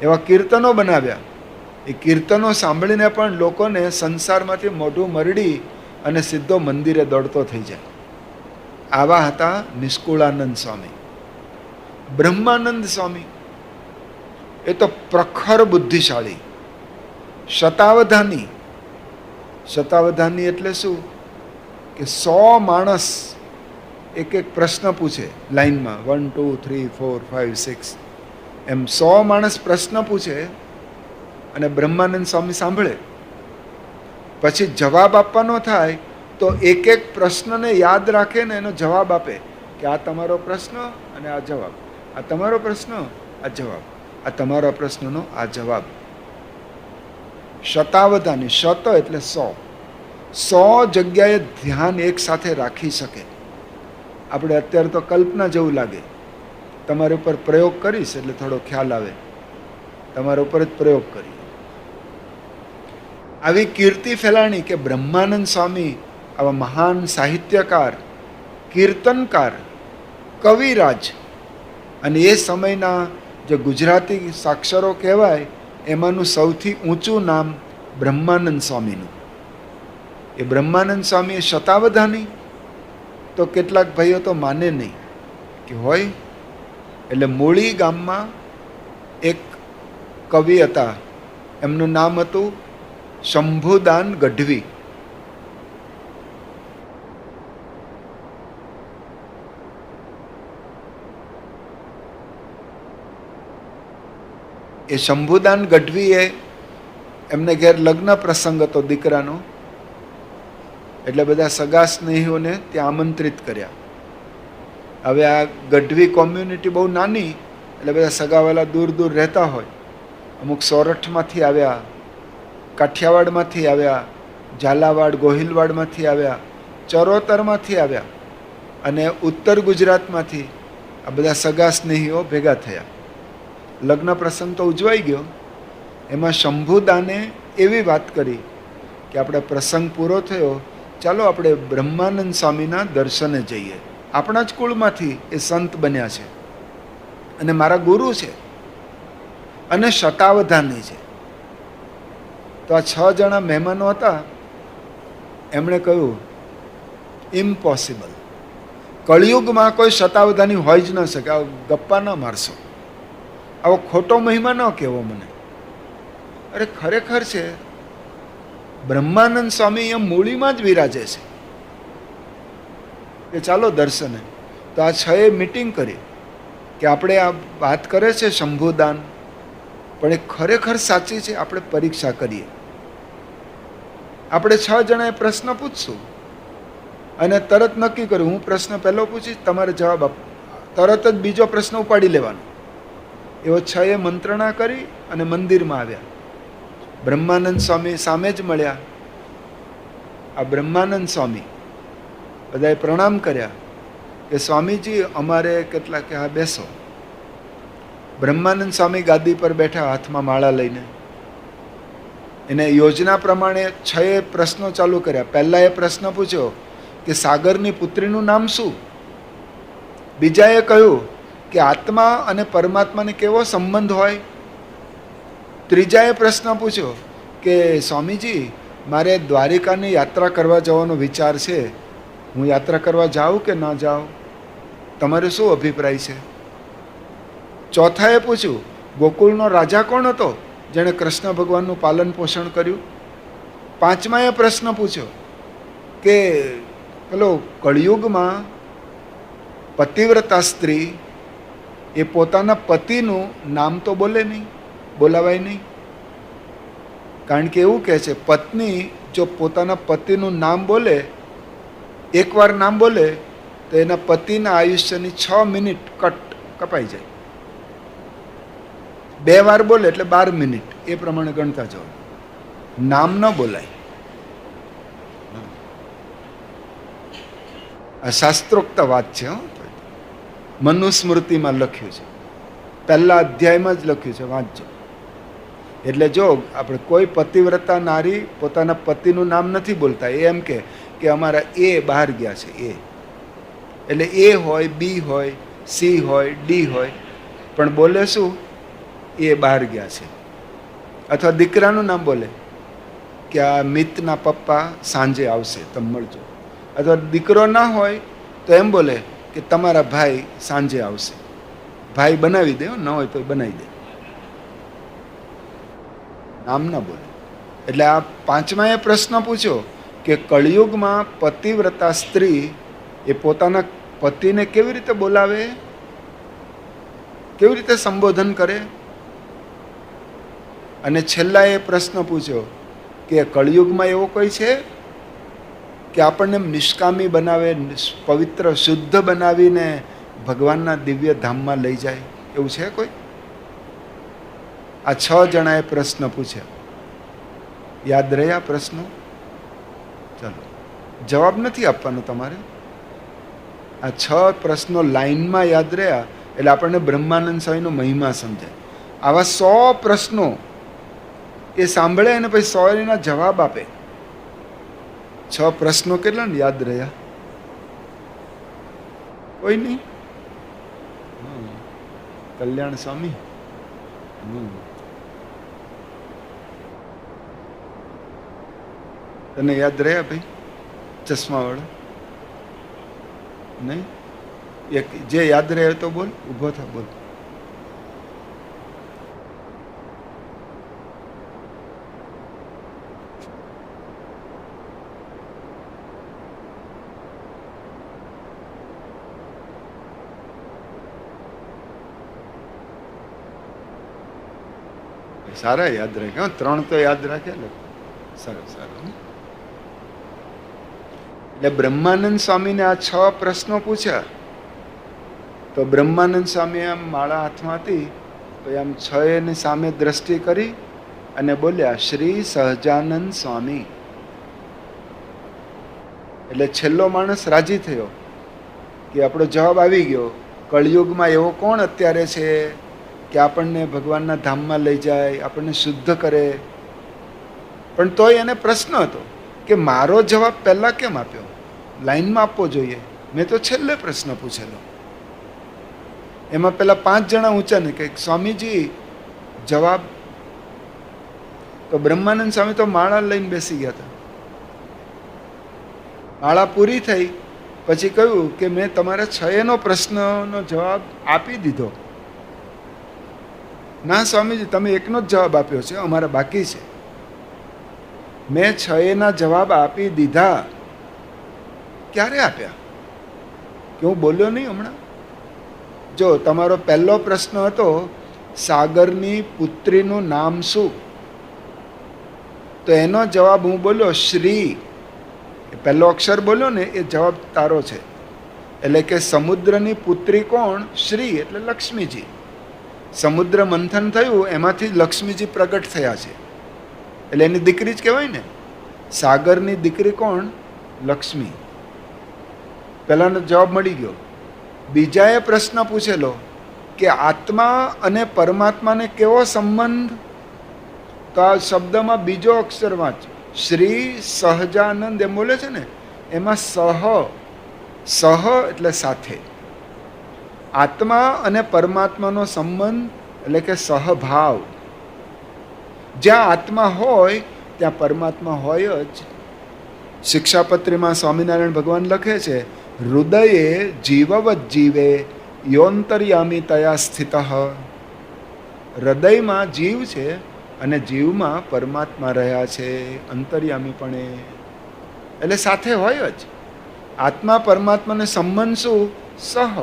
એવા કીર્તનો બનાવ્યા, એ કીર્તનો સાંભળીને પણ લોકોને સંસારમાંથી મોઢું મરડી અને સીધો મંદિરે દોડતો થઈ જાય. આવા હતા નિષ્કુળાનંદ સ્વામી. બ્રહ્માનંદ સ્વામી એ તો પ્રખર બુદ્ધિશાળી, શતાવધાની એટલે શું કે 100 માણસ એક એક પ્રશ્ન પૂછે લાઈનમાં, 1 2 3 4 5 6, એમ 100 માણસ પ્રશ્ન પૂછે અને બ્રહ્માનંદ સ્વામી સાંભળે, પછી જવાબ આપવાનો થાય તો એક એક પ્રશ્નને યાદ રાખે ને એનો જવાબ આપે કે આ તમારો પ્રશ્ન અને આ જવાબ, આ તમારો પ્રશ્ન, આ જવાબ, આ તમારા પ્રશ્નનો આ જવાબ. શતાવધાની, શત એટલે 100 જગ્યાએ ધ્યાન એક સાથે રાખી શકે. આપણે અત્યારે તો કલ્પના જેવું લાગે, તમારા ઉપર પ્રયોગ કરીશ એટલે થોડો ખ્યાલ આવે, તમારા ઉપર જ પ્રયોગ કરીએ. આવી કીર્તિ ફેલાણી કે બ્રહ્માનંદ સ્વામી આવા મહાન સાહિત્યકાર, કીર્તનકાર, કવિરાજ, અને એ સમયના જે ગુજરાતી સાક્ષરો કહેવાય એમાંનું સૌથી ઊંચું નામ બ્રહ્માનંદ સ્વામીનું. એ બ્રહ્માનંદ સ્વામી એ શતાવધાની? તો કેટલાક ભાઈઓ તો માને નહીં કે હોય. એટલે મૂળી ગામમાં એક કવિ હતા, એમનું નામ હતું શંભુદાન ગઢવી. એ શંભુદાન ગઢવીએ એમને ઘેર લગ્ન પ્રસંગ હતો દીકરાનો, એટલે બધા સગા સ્નેહીઓને ત્યાં આમંત્રિત કર્યા. હવે આ ગઢવી કોમ્યુનિટી બહુ નાની, એટલે બધા સગાવાલા દૂર દૂર રહેતા હોય. અમુક સોરઠમાંથી આવ્યા, કાઠિયાવાડમાંથી આવ્યા, ઝાલાવાડ ગોહિલવાડમાંથી આવ્યા, ચરોતરમાંથી આવ્યા, અને ઉત્તર ગુજરાતમાંથી આ બધા સગા સ્નેહીઓ ભેગા થયા. લગ્ન પ્રસંગ તો ઉજવાઈ ગયો. એમાં શંભુદાને એવી વાત કરી કે આપણે પ્રસંગ પૂરો થયો, ચાલો આપણે બ્રહ્માનંદ સ્વામીના દર્શને જઈએ. આપણા જ કુળમાંથી એ સંત બન્યા છે અને મારા ગુરુ છે અને શતાવધાની છે. તો આ 6 જણા મહેમાનો હતા. એમણે કહ્યું ઇમ્પોસિબલ, કળિયુગમાં કોઈ શતાવધાની હોય જ ન શકે. આવો ગપ્પા ન મારશો, આવો ખોટો મહિમા ન કહેવો મને. અરે ખરેખર છે, બ્રહ્માનંદ સ્વામી અહીંયા મૂળીમાં જ વિરાજે છે કે ચાલો દર્શને. તો આ 6એ મીટિંગ કરી કે આપણે આ વાત કરે છે શંભુદાન, પણ એ ખરેખર સાચી છે, આપણે પરીક્ષા કરીએ. આપણે 6 જણાએ પ્રશ્ન પૂછશું અને તરત નક્કી કર્યું, હું પ્રશ્ન પહેલો પૂછીશ, તમારે જવાબ આપ, તરત જ બીજો પ્રશ્ન ઉપાડી લેવાનો. એવો 6એ મંત્રણા કરી અને મંદિરમાં આવ્યા. બ્રહ્માનંદ સ્વામી સામે જ મળ્યા. આ બ્રહ્માનંદ સ્વામી બધાએ પ્રણામ કર્યા કે સ્વામીજી અમારે કેટલા, કે હા બેસો. બ્રહ્માનંદ સ્વામી ગાદી પર બેઠા, હાથમાં માળા લઈને. એને યોજના પ્રમાણે 6 પ્રશ્નો ચાલુ કર્યા. પહેલા એ પ્રશ્ન પૂછ્યો કે સાગરની પુત્રીનું નામ શું? બીજાએ કહ્યું કે આત્મા અને પરમાત્માને કેવો સંબંધ હોય? ત્રીજાએ પ્રશ્ન પૂછ્યો કે સ્વામીજી મારે દ્વારિકાની યાત્રા કરવા જવાનો વિચાર છે, હું યાત્રા કરવા જાઉં કે ના જાઉં, તમારો શું અભિપ્રાય છે? ચોથાએ પૂછ્યું ગોકુળનો રાજા કોણ હતો જેણે કૃષ્ણ ભગવાનનું પાલન પોષણ કર્યું? પાંચમાએ પ્રશ્ન પૂછ્યો કે પેલો કળિયુગમાં પતિવ્રતા સ્ત્રી એ પોતાના પતિનું નામ તો બોલે નહીં, બોલાવાય નહીં. કારણ કે એવું કહે છે, પત્ની જો પોતાના પતિનું નામ બોલે, એકવાર નામ બોલે તો એના પતિના આયુષ્યની 6 મિનિટ કપાઈ જાય. 2 વાર બોલે એટલે 12 મિનિટ, એ પ્રમાણે ગણતા જાઓ. નામ ન બોલાય. આ શાસ્ત્રોક્ત વાત છે. મનુસ્મૃતિમાં લખ્યું છે, પહેલા અધ્યાયમાં જ લખ્યું છે, વાંચજો. એટલે જો આપણે કોઈ પતિવ્રતા નારી પોતાના પતિનું નામ નથી બોલતા, એ એમ કે અમારા એ બહાર ગયા છે, એ એટલે એ હોય, બી હોય, સી હોય, ડી હોય, પણ બોલે શું? એ બહાર ગયા છે. અથવા દીકરાનું નામ બોલે કે આ મિતના પપ્પા સાંજે આવશે, તમે મળજો. અથવા દીકરો ના હોય તો એમ બોલે કે તમારા ભાઈ સાંજે આવશે. ભાઈ બનાવી દે, ન હોય તો બનાવી દે, નામ ના બોલે. એટલે આ પાંચમાએ પ્રશ્ન પૂછ્યો કે કળિયુગમાં પતિવ્રતા સ્ત્રી એ પોતાના પતિને કેવી રીતે બોલાવે? કેવી રીતે સંબોધન કરે? અને છેલ્લા એ પ્રશ્ન પૂછ્યો કે કળિયુગમાં એવો કોઈ છે કે આપણને નિષ્કામી બનાવે, પવિત્ર શુદ્ધ બનાવીને ભગવાનના દિવ્ય ધામમાં લઈ જાય? એવું છે કોઈ? આ 6 જણાએ પ્રશ્ન પૂછ્યા. યાદ રહ્યા પ્રશ્નો? ચાલો, જવાબ નથી આપવાનો તમારે. આ 6 પ્રશ્નો લાઈનમાં યાદ રહ્યા એટલે આપણને બ્રહ્માનંદ સ્વામીનો મહિમા સમજાય. આવા 100 પ્રશ્નો એ સાંભળે અને પછી 100 ના જવાબ આપે. 6 પ્રશ્નો કેટલા ને યાદ રહ્યા? કોઈ નહીં? કલ્યાણ સ્વામી, તને યાદ રહ્યા ભાઈ? ચશ્મા વાળા નહીં? એક જે યાદ રહે તો બોલ, ઊભો થા, બોલ. સારા યાદ રાખ્યા, 3 તો યાદ રાખ્યા. સારું સારું. એટલે બ્રહ્માનંદ સ્વામીને આ 6 પ્રશ્નો પૂછ્યા તો બ્રહ્માનંદ સ્વામી આમ માળા હાથમાં હતી તો આમ 6 ની સામે દ્રષ્ટિ કરી અને બોલ્યા, શ્રી સહજાનંદ સ્વામી. એટલે છેલ્લો માણસ રાજી થયો કે આપણો જવાબ આવી ગયો. કળિયુગમાં એવો કોણ અત્યારે છે કે આપણને ભગવાનના ધામમાં લઈ જાય, આપણને શુદ્ધ કરે? પણ તોય એને પ્રશ્ન હતો કે મારો જવાબ પહેલા કેમ આપ્યો? લાઈનમાં આપવો જોઈએ. મેં તો છેલ્લે પ્રશ્ન પૂછેલો. એમાં પેલા 5 જણા ઊંચા ને કે સ્વામીજી જવાબ. તો બ્રહ્માનંદ સ્વામી તો માળા લઈને બેસી ગયા હતા. માળા પૂરી થઈ પછી કહ્યું કે મેં તમારા 6 પ્રશ્નનો જવાબ આપી દીધો. ના સ્વામીજી, તમે એકનો જ જવાબ આપ્યો છે, અમારા બાકી છે. મેં 6 જવાબ આપી દીધા. ક્યારે આપ્યા? કે હું બોલ્યો નહીં હમણાં? જો તમારો પહેલો પ્રશ્ન હતો સાગરની પુત્રીનું નામ શું? તો એનો જવાબ હું બોલ્યો શ્રી. પહેલો અક્ષર બોલ્યો ને એ જવાબ તારો છે. એટલે કે સમુદ્રની પુત્રી કોણ? શ્રી એટલે લક્ષ્મીજી. સમુદ્ર મંથન થયું એમાંથી લક્ષ્મીજી પ્રગટ થયા છે એટલે એની દીકરી જ કહેવાય ને. સાગરની દીકરી કોણ? લક્ષ્મી. પહેલાનો જવાબ મળી ગયો. બીજાએ પ્રશ્ન પૂછેલો કે આત્મા અને પરમાત્માને કેવો સંબંધ? તો આ શબ્દમાં બીજો અક્ષર વાંચ. શ્રી સહજાનંદ એમ બોલે છે ને, એમાં સહ એટલે સાથે. આત્મા અને પરમાત્માનો સંબંધ એટલે કે સહભાવ. જ્યાં આત્મા હોય ત્યાં પરમાત્મા હોય જ. શિક્ષાપત્રીમાં સ્વામિનારાયણ ભગવાન લખે છે, હૃદયે જીવવત જીવે યોંતર્યામી તયા સ્થિત. હૃદયમાં જીવ છે અને જીવમાં પરમાત્મા રહ્યા છે અંતર્યામીપણે. એટલે સાથે હોય જ. આત્મા પરમાત્માને સંબંધ શું? સહ.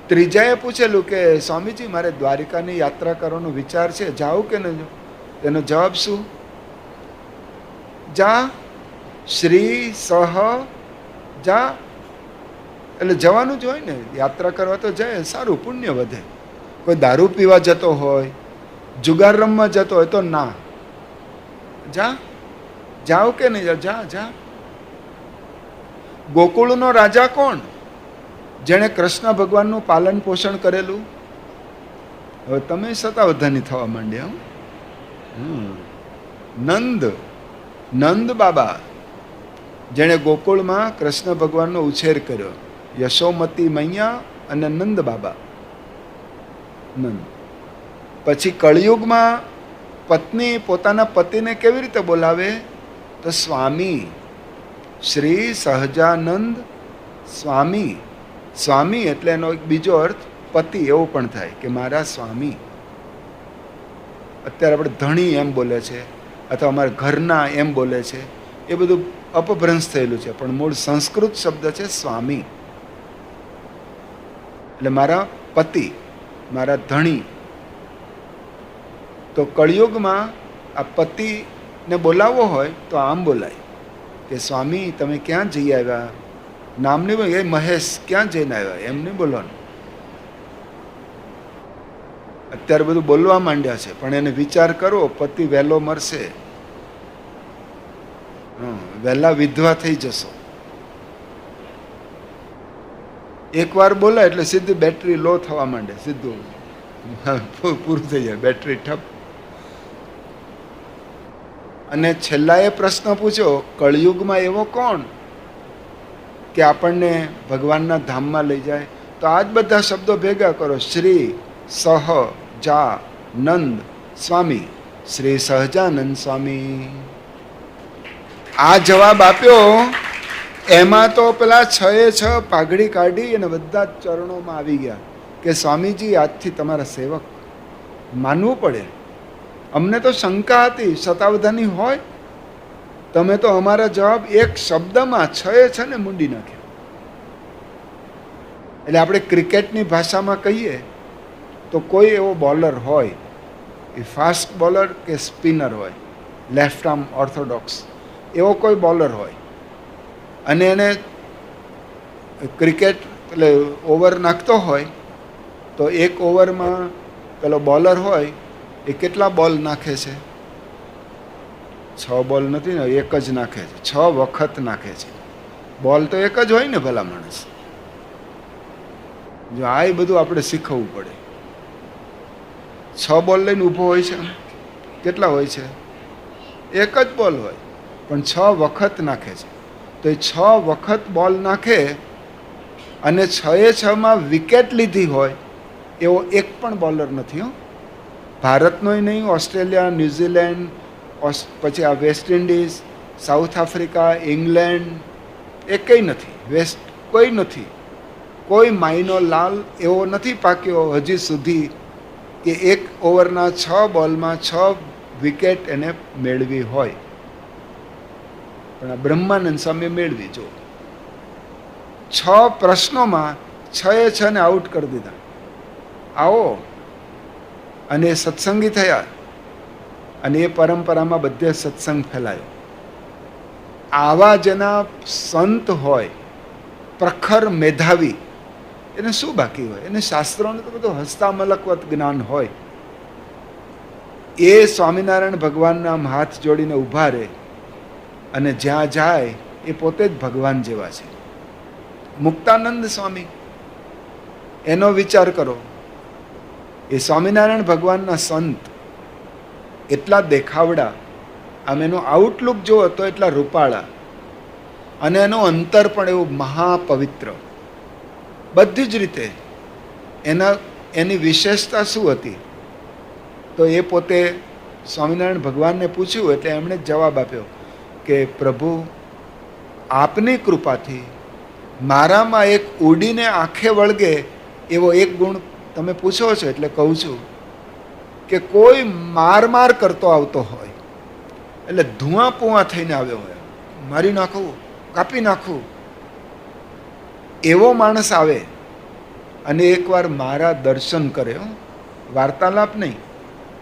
ત્રીજાએ પૂછેલું કે સ્વામીજી મારે દ્વારિકાની યાત્રા કરવાનો વિચાર છે, જાઉં કે ન જાઉં? તેનો જવાબ શું? જા. શ્રી સહ જા. એટલે જવાનું જ હોય ને. યાત્રા કરવા તો જાય, સારું પુણ્ય વધે. કોઈ દારૂ પીવા જતો હોય, જુગાર રમવા જતો હોય તો ના. જા. જાઓ કે નહીં? જા જા. ગોકુળનો રાજા કોણ? જેણે કૃષ્ણ ભગવાનનું પાલન પોષણ કરેલું. હવે તમે સતાવધાની થવા માંડ્યા. નંદ બાબા, જેણે ગોકુળમાં કૃષ્ણ ભગવાનનો ઉછેર કર્યો. યશોમતી મૈયા અને નંદ બાબા. નંદ. પછી કળિયુગમાં પત્ની પોતાના પતિને કેવી રીતે બોલાવે? તો સ્વામી. શ્રી સહજાનંદ સ્વામી. સ્વામી એટલે એનો એક બીજો અર્થ પતિ એવો પણ થાય કે મારા સ્વામી. અત્યારે આપણે ધણી એમ બોલે છે અથવા અમારા ઘરના એમ બોલે છે, એ બધું અપભ્રંશ થયેલું છે. પણ મૂળ સંસ્કૃત શબ્દ છે સ્વામી. એટલે મારા પતિ. મારા ધણી. તો કળિયુગમાં આ પતિને બોલાવવો હોય તો આમ બોલાય કે સ્વામી તમે ક્યાં જઈ આવ્યા, નામ નહીં બોલે, એ મહેશ ક્યાં જઈને આવ્યા, એમ નહીં બોલવાનું. અત્યારે બધું બોલવા માંડ્યા છે, પણ એને વિચાર કરો, પતિ વહેલો મરશે, વહેલા વિધવા થઈ જશો. એકવાર બોલાય એટલે સીધી બેટરી લો થવા માંડે, સીધું પૂરું થઈ જાય, બેટરી ઠપ. અને છેલ્લા એ પ્રશ્ન પૂછ્યો, કળિયુગમાં એવો કોણ કે આપણને ભગવાનના ધામમાં લઈ જાય? તો આ જ બધા શબ્દો ભેગા કરો, શ્રી સહજાનંદ સ્વામી, શ્રી સહજાનંદ સ્વામી. આ જવાબ આપ્યો એમાં તો પેલા 6 પાઘડી કાઢી અને બધા જ ચરણોમાં આવી ગયા કે સ્વામીજી આજથી તમારા સેવક. માનવું પડે. અમને તો શંકા હતી શતાવધાની હોય, તમે તો અમારા જવાબ એક શબ્દમાં 6 ને મૂંડી નાખ્યા. એટલે આપણે ક્રિકેટની ભાષામાં કહીએ તો કોઈ એવો બોલર હોય, એ ફાસ્ટ બોલર કે સ્પિનર હોય, લેફ્ટ આર્મ ઓર્થોડોક્સ, એવો કોઈ બોલર હોય અને એને ક્રિકેટ એટલે ઓવર નાખતો હોય તો એક ઓવરમાં પેલો બોલર હોય એ કેટલા બોલ નાખે છે? 6 બોલ નથી ને, એક જ નાખે છે. 6 વખત નાખે છે. બોલ તો એક જ હોય ને ભલા માણસ. જો આ બધું આપણે શીખવવું પડે. 6 બોલ લઈને ઊભો હોય છે, કેટલા હોય છે? એક જ બોલ હોય, પણ 6 વખત નાખે છે. તો એ 6 વખત બોલ નાખે અને 6 વિકેટ લીધી હોય એવો એક પણ બોલર નથી. ભારતનોય નહીં, ઓસ્ટ્રેલિયા, ન્યૂઝીલેન્ડ, પછી આ West Indies, south Africa, England, એકેય નથી. વેસ્ટ કોઈ નથી. કોઈ માઇનો લાલ એવો નથી પાક્યો હજી સુધી કે એક ઓવરના 6 બોલમાં 6 વિકેટ એને મેળવી હોય. પણ આ બ્રહ્માનંદ સ્વામી મેળવી. જો 6 પ્રશ્નોમાં 6 ને આઉટ કરી દીધા. આવો. અને એ સત્સંગી થયા અને એ પરંપરામાં બધે સત્સંગ ફેલાયો. આવા જેના સંત હોય, પ્રખર મેધાવી, એને શું બાકી હોય? એને શાસ્ત્રોનું તો બધું હસ્તામલકવત જ્ઞાન હોય. એ સ્વામિનારાયણ ભગવાનના હાથ જોડીને ઊભા રહે અને જ્યાં જાય એ પોતે જ ભગવાન જેવા છે. મુક્તાનંદ સ્વામી, એનો વિચાર કરો. એ સ્વામિનારાયણ ભગવાનના સંત એટલા દેખાવડા, આમ એનો આઉટલુક જુઓ તો એટલા રૂપાળા, અને એનું અંતર પણ એવું મહાપવિત્ર. બધી જ રીતે એની વિશેષતા શું હતી? તો એ પોતે સ્વામિનારાયણ ભગવાનને પૂછ્યું એટલે એમણે જવાબ આપ્યો કે પ્રભુ, આપની કૃપાથી મારામાં એક ઉડીને આંખે વળગે એવો એક ગુણ તમે પૂછો છો, એટલે કહું છું કે કોઈ માર કરતો આવતો હોય, એટલે ધુઆ પુઆ થઈને આવ્યો હોય, મારી નાખું, કાપી નાખું, એવો માણસ આવે અને એકવાર મારા દર્શન કરે, વાર્તાલાપ નહીં,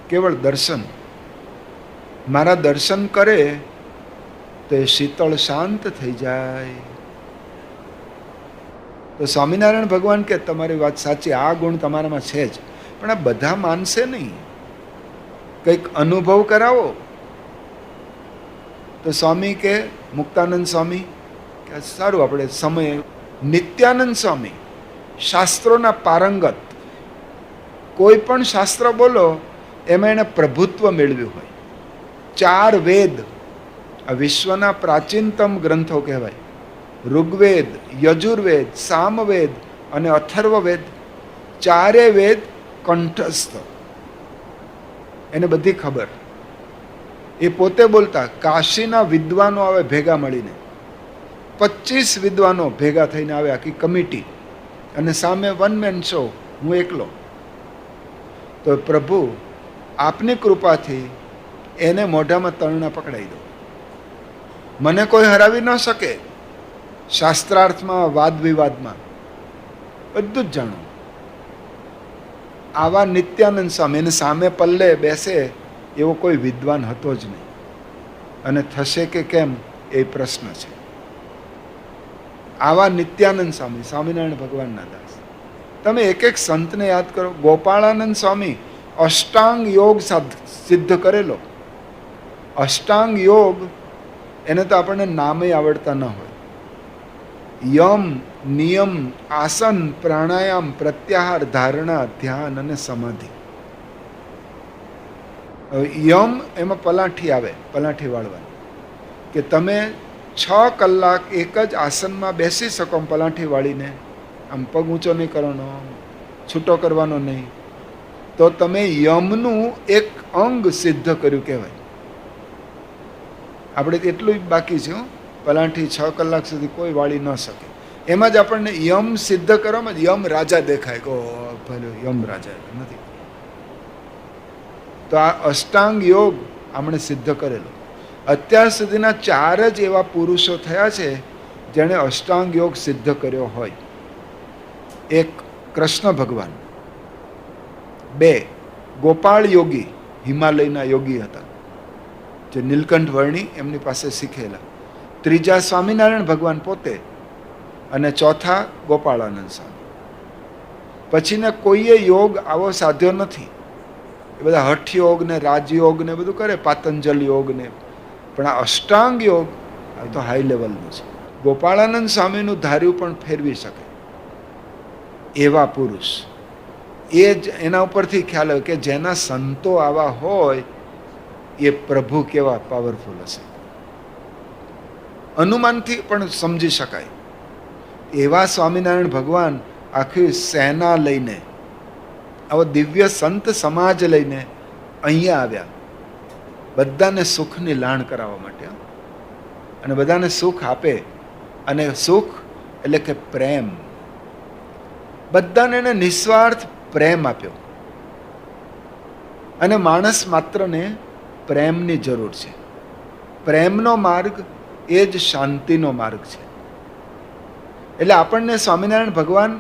કેવળ દર્શન, મારા દર્શન કરે તો એ શીતળ શાંત થઈ જાય. તો સ્વામિનારાયણ ભગવાન કે તમારી વાત સાચી, આ ગુણ તમારામાં છે જ, પણ આ બધા માનશે નહીં, કંઈક અનુભવ કરાવો. તો સ્વામી કે, મુક્તાનંદ સ્વામી કે સારું, આપણે સમય. નિત્યાનંદ સ્વામી શાસ્ત્રોના પારંગત, કોઈ પણ શાસ્ત્ર બોલો એમાં એને પ્રભુત્વ મેળવ્યું હોય. 4 વેદ આ વિશ્વના પ્રાચીનતમ ગ્રંથો કહેવાય. ઋગ્વેદ, યજુર્વેદ, સામવેદ અને અથર્વવેદ, 4 વેદ કંઠસ્થ, એને બધી ખબર. એ પોતે બોલતા, કાશીના વિદ્વાનો આવે ભેગા મળીને, 25 વિદ્વાનો ભેગા થઈને આવે, આખી કમિટી, અને સામે 1 મેન શો, હું એકલો. તો પ્રભુ આપની કૃપાથી એને મોઢામાં તરણા પકડાઈ દો, મને કોઈ હરાવી ન શકે. શાસ્ત્રાર્થમાં, વાદ વિવાદમાં બધું જ જાણો. આવા નિત્યાનંદ સ્વામી એને સામે પલ્લે બેસે એવો કોઈ વિદ્વાન હતો જ નહીં. અને થશે કે કેમ એ પ્રશ્ન છે. આવા નિત્યાનંદ સ્વામી, સ્વામિનારાયણ ભગવાનના દાસ. તમે એક એક સંતને યાદ કરો. ગોપાળાનંદ સ્વામી અષ્ટાંગ યોગ સિદ્ધ કરેલો. અષ્ટાંગ યોગ એને તો આપણને નામે આવડતા ન હોય. યમ, નિયમ, આસન, પ્રાણાયામ, પ્રત્યાહાર, ધારણા, ધ્યાન અને સમાધિ. યમ એમાં પલાઠી આવે, પલાઠી વાળવાની, કે તમે 6 કલાક એક જ આસનમાં બેસી શકો પલાઠી વાળીને. આમ પગ ઊંચો નહીં કરવાનો, છૂટો કરવાનો નહીં, તો તમે યમનું એક અંગ સિદ્ધ કર્યું કહેવાય. આપણે એટલું જ બાકી છે. પલાઠી 6 કલાક સુધી કોઈ વાળી ન શકે. એમાં જ આપણને યમ સિદ્ધ કરવામાં યમ રાજા દેખાય કે ભલે યમ રાજા નથી. તો આ અષ્ટાંગ યોગ આપણે સિદ્ધ કરેલો. અત્યાર સુધીના 4 જ એવા પુરુષો થયા છે જેણે અષ્ટાંગ યોગ સિદ્ધ કર્યો હોય. 1 કૃષ્ણ ભગવાન, 2 ગોપાળ યોગી, હિમાલયના યોગી હતા જે નીલકંઠ વર્ણી એમની પાસે શીખેલા, 3 સ્વામિનારાયણ ભગવાન પોતે, અને 4 ગોપાળાનંદ સ્વામી. પછીને કોઈએ યોગ આવો સાધ્યો નથી. એ બધા હઠ યોગ ને રાજયોગ ને બધું કરે, પાતંજલ યોગ ને, પણ આ અષ્ટાંગ યોગ આ તો હાઈ લેવલનું છે. ગોપાળાનંદ સ્વામીનું ધાર્યું પણ ફેરવી શકે એવા પુરુષ. એ જ એના ઉપરથી ખ્યાલ આવે કે જેના સંતો આવા હોય એ પ્રભુ કેવા પાવરફુલ હશે. અનુમાનથી પણ સમજી શકાય. એવા સ્વામિનારાયણ ભગવાન આખી સેના લઈને, આવો દિવ્ય સંત સમાજ લઈને અહીંયા આવ્યા, બધાને સુખની લાણ કરાવવા માટે. અને બધાને સુખ આપે. અને સુખ એટલે કે પ્રેમ. બધાને એને નિસ્વાર્થ પ્રેમ આપ્યો. અને માણસ માત્રને પ્રેમની જરૂર છે. પ્રેમનો માર્ગ એ જ શાંતિનો માર્ગ છે. એટલે આપણને સ્વામિનારાયણ ભગવાન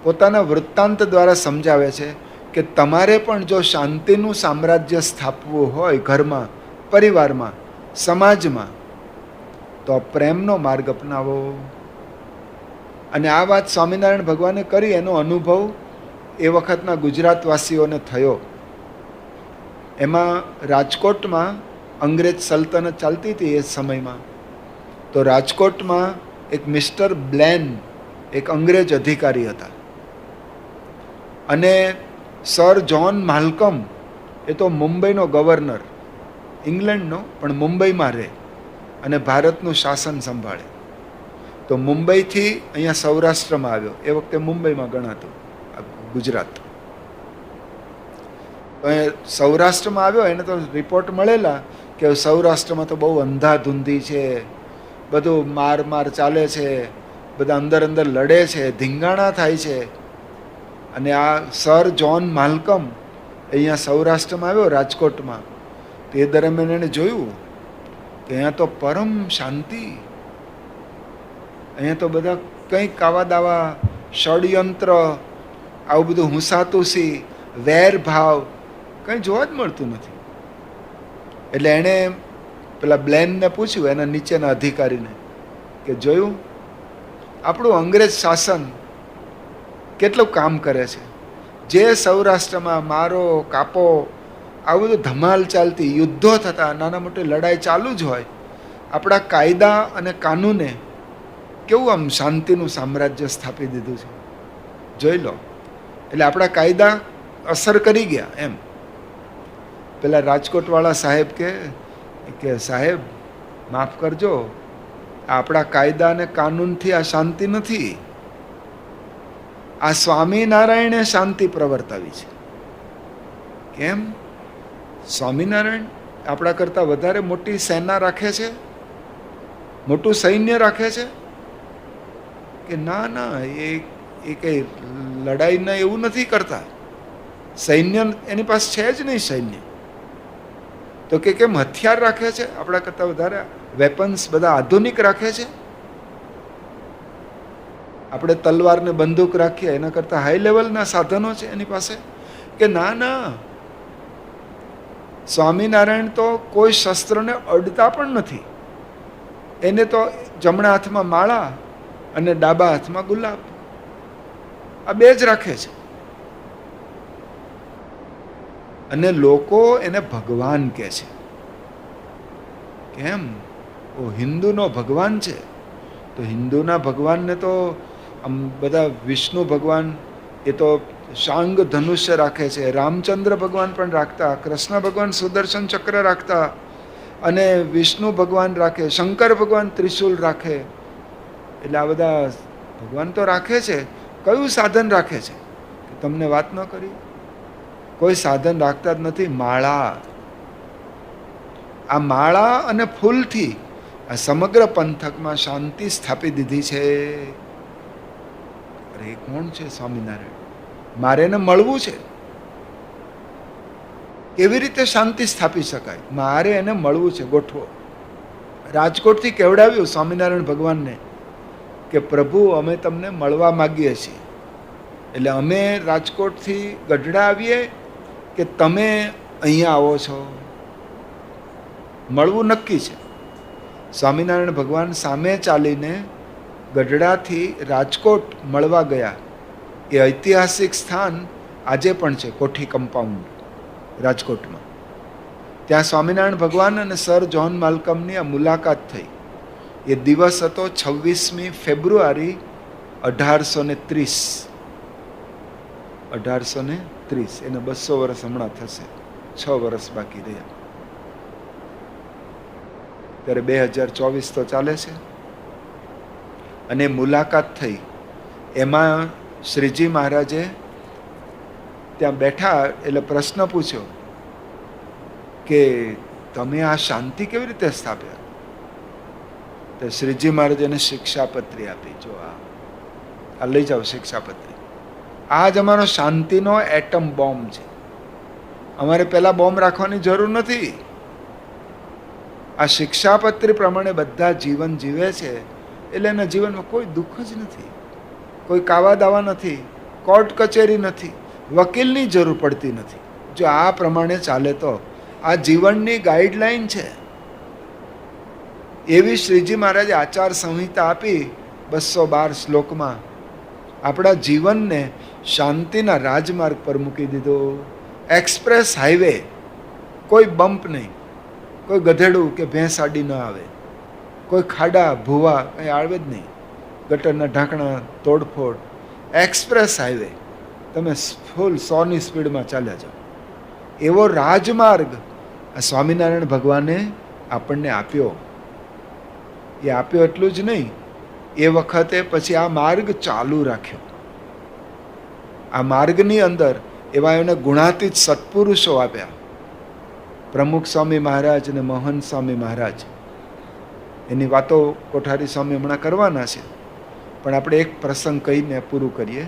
પોતાના વૃત્તાંત દ્વારા સમજાવે છે કે તમારે પણ જો શાંતિનું સામ્રાજ્ય સ્થાપવું હોય ઘરમાં, પરિવારમાં, સમાજમાં, તો પ્રેમનો માર્ગ અપનાવો. અને આ વાત સ્વામિનારાયણ ભગવાને કરી, એનો અનુભવ એ વખતના ગુજરાતવાસીઓને થયો. એમાં રાજકોટમાં અંગ્રેજ સલ્તનત ચાલતી હતી એ સમયમાં. તો રાજકોટમાં એક મિસ્ટર બ્લેન, એક અંગ્રેજ અધિકારી હતા. અને સર જ્હોન માલ્કમ, એ તો મુંબઈનો ગવર્નર, ઇંગ્લેન્ડનો, પણ મુંબઈમાં રહે અને ભારતનું શાસન સંભાળે. તો મુંબઈથી અહીંયા સૌરાષ્ટ્રમાં આવ્યો. એ વખતે મુંબઈમાં ગણાતું ગુજરાત. તો એ સૌરાષ્ટ્રમાં આવ્યો. એને તો રિપોર્ટ મળેલા કે સૌરાષ્ટ્રમાં તો બહુ અંધાધૂંધી છે, બધું માર ચાલે છે, બધા અંદર લડે છે, ધીંગાણા થાય છે. અને આ સર જ્હોન માલ્કમ અહીંયા સૌરાષ્ટ્રમાં આવ્યો, રાજકોટમાં. તો એ દરમિયાન એને જોયું કે અહીંયા તો પરમ શાંતિ. અહીંયા તો બધા કંઈક આવા દાવા, ષડયંત્ર, આવું બધું હુંસાતુસી, વેરભાવ કંઈ જોવા જ મળતું નથી. એટલે એણે પેલા બ્લેનને પૂછ્યું, એના નીચેના અધિકારીને, કે જોયું આપણું અંગ્રેજ શાસન કેટલું કામ કરે છે. જે સૌરાષ્ટ્રમાં મારો કાપો, આવું બધું ધમાલ ચાલતી, યુદ્ધો થતા, નાના મોટી લડાઈ ચાલુ જ હોય, આપણા કાયદા અને કાનૂને કેવું આમ શાંતિનું સામ્રાજ્ય સ્થાપી દીધું છે, જોઈ લો. એટલે આપણા કાયદા અસર કરી ગયા એમ. પેલા રાજકોટવાળા સાહેબ કે સાહેબ માફ કરજો, આપણા કાયદા અને કાનૂનથી આ શાંતિ નથી, આ સ્વામિનારાયણે શાંતિ પ્રવર્તાવી છે. કેમ? સ્વામિનારાયણ આપણા કરતાં વધારે મોટી સેના રાખે છે, મોટું સૈન્ય રાખે છે. કે ના, એ કઈ લડાઈના એવું નથી કરતા. સૈન્ય એની પાસે છે જ નહીં સૈન્ય. તો કે કેમ હથિયાર રાખે છે? આપણા કરતાં વધારે વેપન્સ બધા આધુનિક રાખે છે. આપણે તલવાર ને બંદૂક રાખીએ, એના કરતાં હાઈ લેવલના સાધનો છે એની પાસે. કે ના ના, સ્વામિનારાયણ તો કોઈ શસ્ત્રને અડતા પણ નથી. એને તો જમણા હાથમાં માળા અને ડાબા હાથમાં ગુલાબ, આ બે જ રાખે છે. અને લોકો એને ભગવાન કહે છે. કેમ? ઓ હિન્દુનો ભગવાન છે. તો હિન્દુના ભગવાનને તો આમ બધા વિષ્ણુ ભગવાન એ તો શાંગ ધનુષ્ય રાખે છે, રામચંદ્ર ભગવાન પણ રાખતા, કૃષ્ણ ભગવાન સુદર્શન ચક્ર રાખતા, અને વિષ્ણુ ભગવાન રાખે, શંકર ભગવાન ત્રિશુલ રાખે. એટલે આ બધા ભગવાન તો રાખે છે. કયું સાધન રાખે છે કે તમને વાત ન કરી? કોઈ સાધન રાખતા જ નથી. માળા, આ માળા અને ફૂલથી આ સમગ્ર પંથકમાં શાંતિ સ્થાપી દીધી છે. અરે એ કોણ છે? સ્વામિનારાયણ. મારે એને મળવું છે. કેવી રીતે શાંતિ સ્થાપી શકાય? મારે એને મળવું છે. ગોઠવો. રાજકોટથી કેવડાવ્યું સ્વામિનારાયણ ભગવાનને કે પ્રભુ અમે તમને મળવા માગીએ છીએ. એટલે અમે રાજકોટથી ગઢડા આવીએ કે તમે અહીંયા આવો છો? મળવું નક્કી છે. સ્વામિનારાયણ ભગવાન સામે ચાલીને ગઢડાથી રાજકોટ મળવા ગયા. એ ઐતિહાસિક સ્થાન આજે પણ છે, કોઠી કમ્પાઉન્ડ રાજકોટમાં. ત્યાં સ્વામિનારાયણ ભગવાન અને સર જ્હોન માલ્કમની આ મુલાકાત થઈ. એ દિવસ હતો 26મી ફેબ્રુઆરી 1830. 1830. એને 200 વર્ષ હમણાં થશે. 6 વર્ષ બાકી રહ્યા. ત્યારે 2024 તો ચાલે છે. અને મુલાકાત થઈ. એમાં શ્રીજી મહારાજે ત્યાં બેઠા એટલે પ્રશ્ન પૂછ્યો કે તમે આ શાંતિ કેવી રીતે સ્થાપ્યા? તો શ્રીજી મહારાજે એને શિક્ષાપત્રી આપી. જો આ લઈ જાઓ શિક્ષાપત્રી. આ જ અમારો શાંતિનો એટમ બોમ્બ છે. અમારે પહેલા બોમ્બ રાખવાની જરૂર નથી. આ શિક્ષાપત્રી પ્રમાણે બધા જીવન જીવે છે એટલે એના જીવનમાં કોઈ દુઃખ જ નથી, કોઈ કાવા દાવા નથી, કોર્ટ કચેરી નથી, વકીલની જરૂર પડતી નથી. જો આ પ્રમાણે ચાલે તો આ જીવનની ગાઈડલાઈન છે. એવી શ્રીજી મહારાજે આચાર સંહિતા આપી 212 શ્લોકમાં. આપણા જીવનને શાંતિના રાજમાર્ગ પર મૂકી દીધો. એક્સપ્રેસ હાઈવે, કોઈ બમ્પ નહીં, કોઈ ગધેડું કે ભેંસ આડી ન આવે, કોઈ ખાડા ભૂવા કંઈ આવે જ નહીં, ગટરના ઢાંકણા તોડફોડ. એક્સપ્રેસ હાઈવે, તમે ફૂલ 100ની સ્પીડમાં ચાલ્યા જાઓ. એવો રાજમાર્ગ આ સ્વામિનારાયણ ભગવાને આપણને આપ્યો. એ આપ્યો એટલું જ નહીં, એ વખતે પછી આ માર્ગ ચાલુ રાખ્યો. આ માર્ગની અંદર એવા એને ગુણાતીત સત્પુરુષો આપ્યા. પ્રમુખ સ્વામી મહારાજ અને મોહન સ્વામી મહારાજ. એની વાતો કોઠારી સ્વામી હમણાં કરવાના છે, પણ આપણે એક પ્રસંગ કહીને પૂરું કરીએ.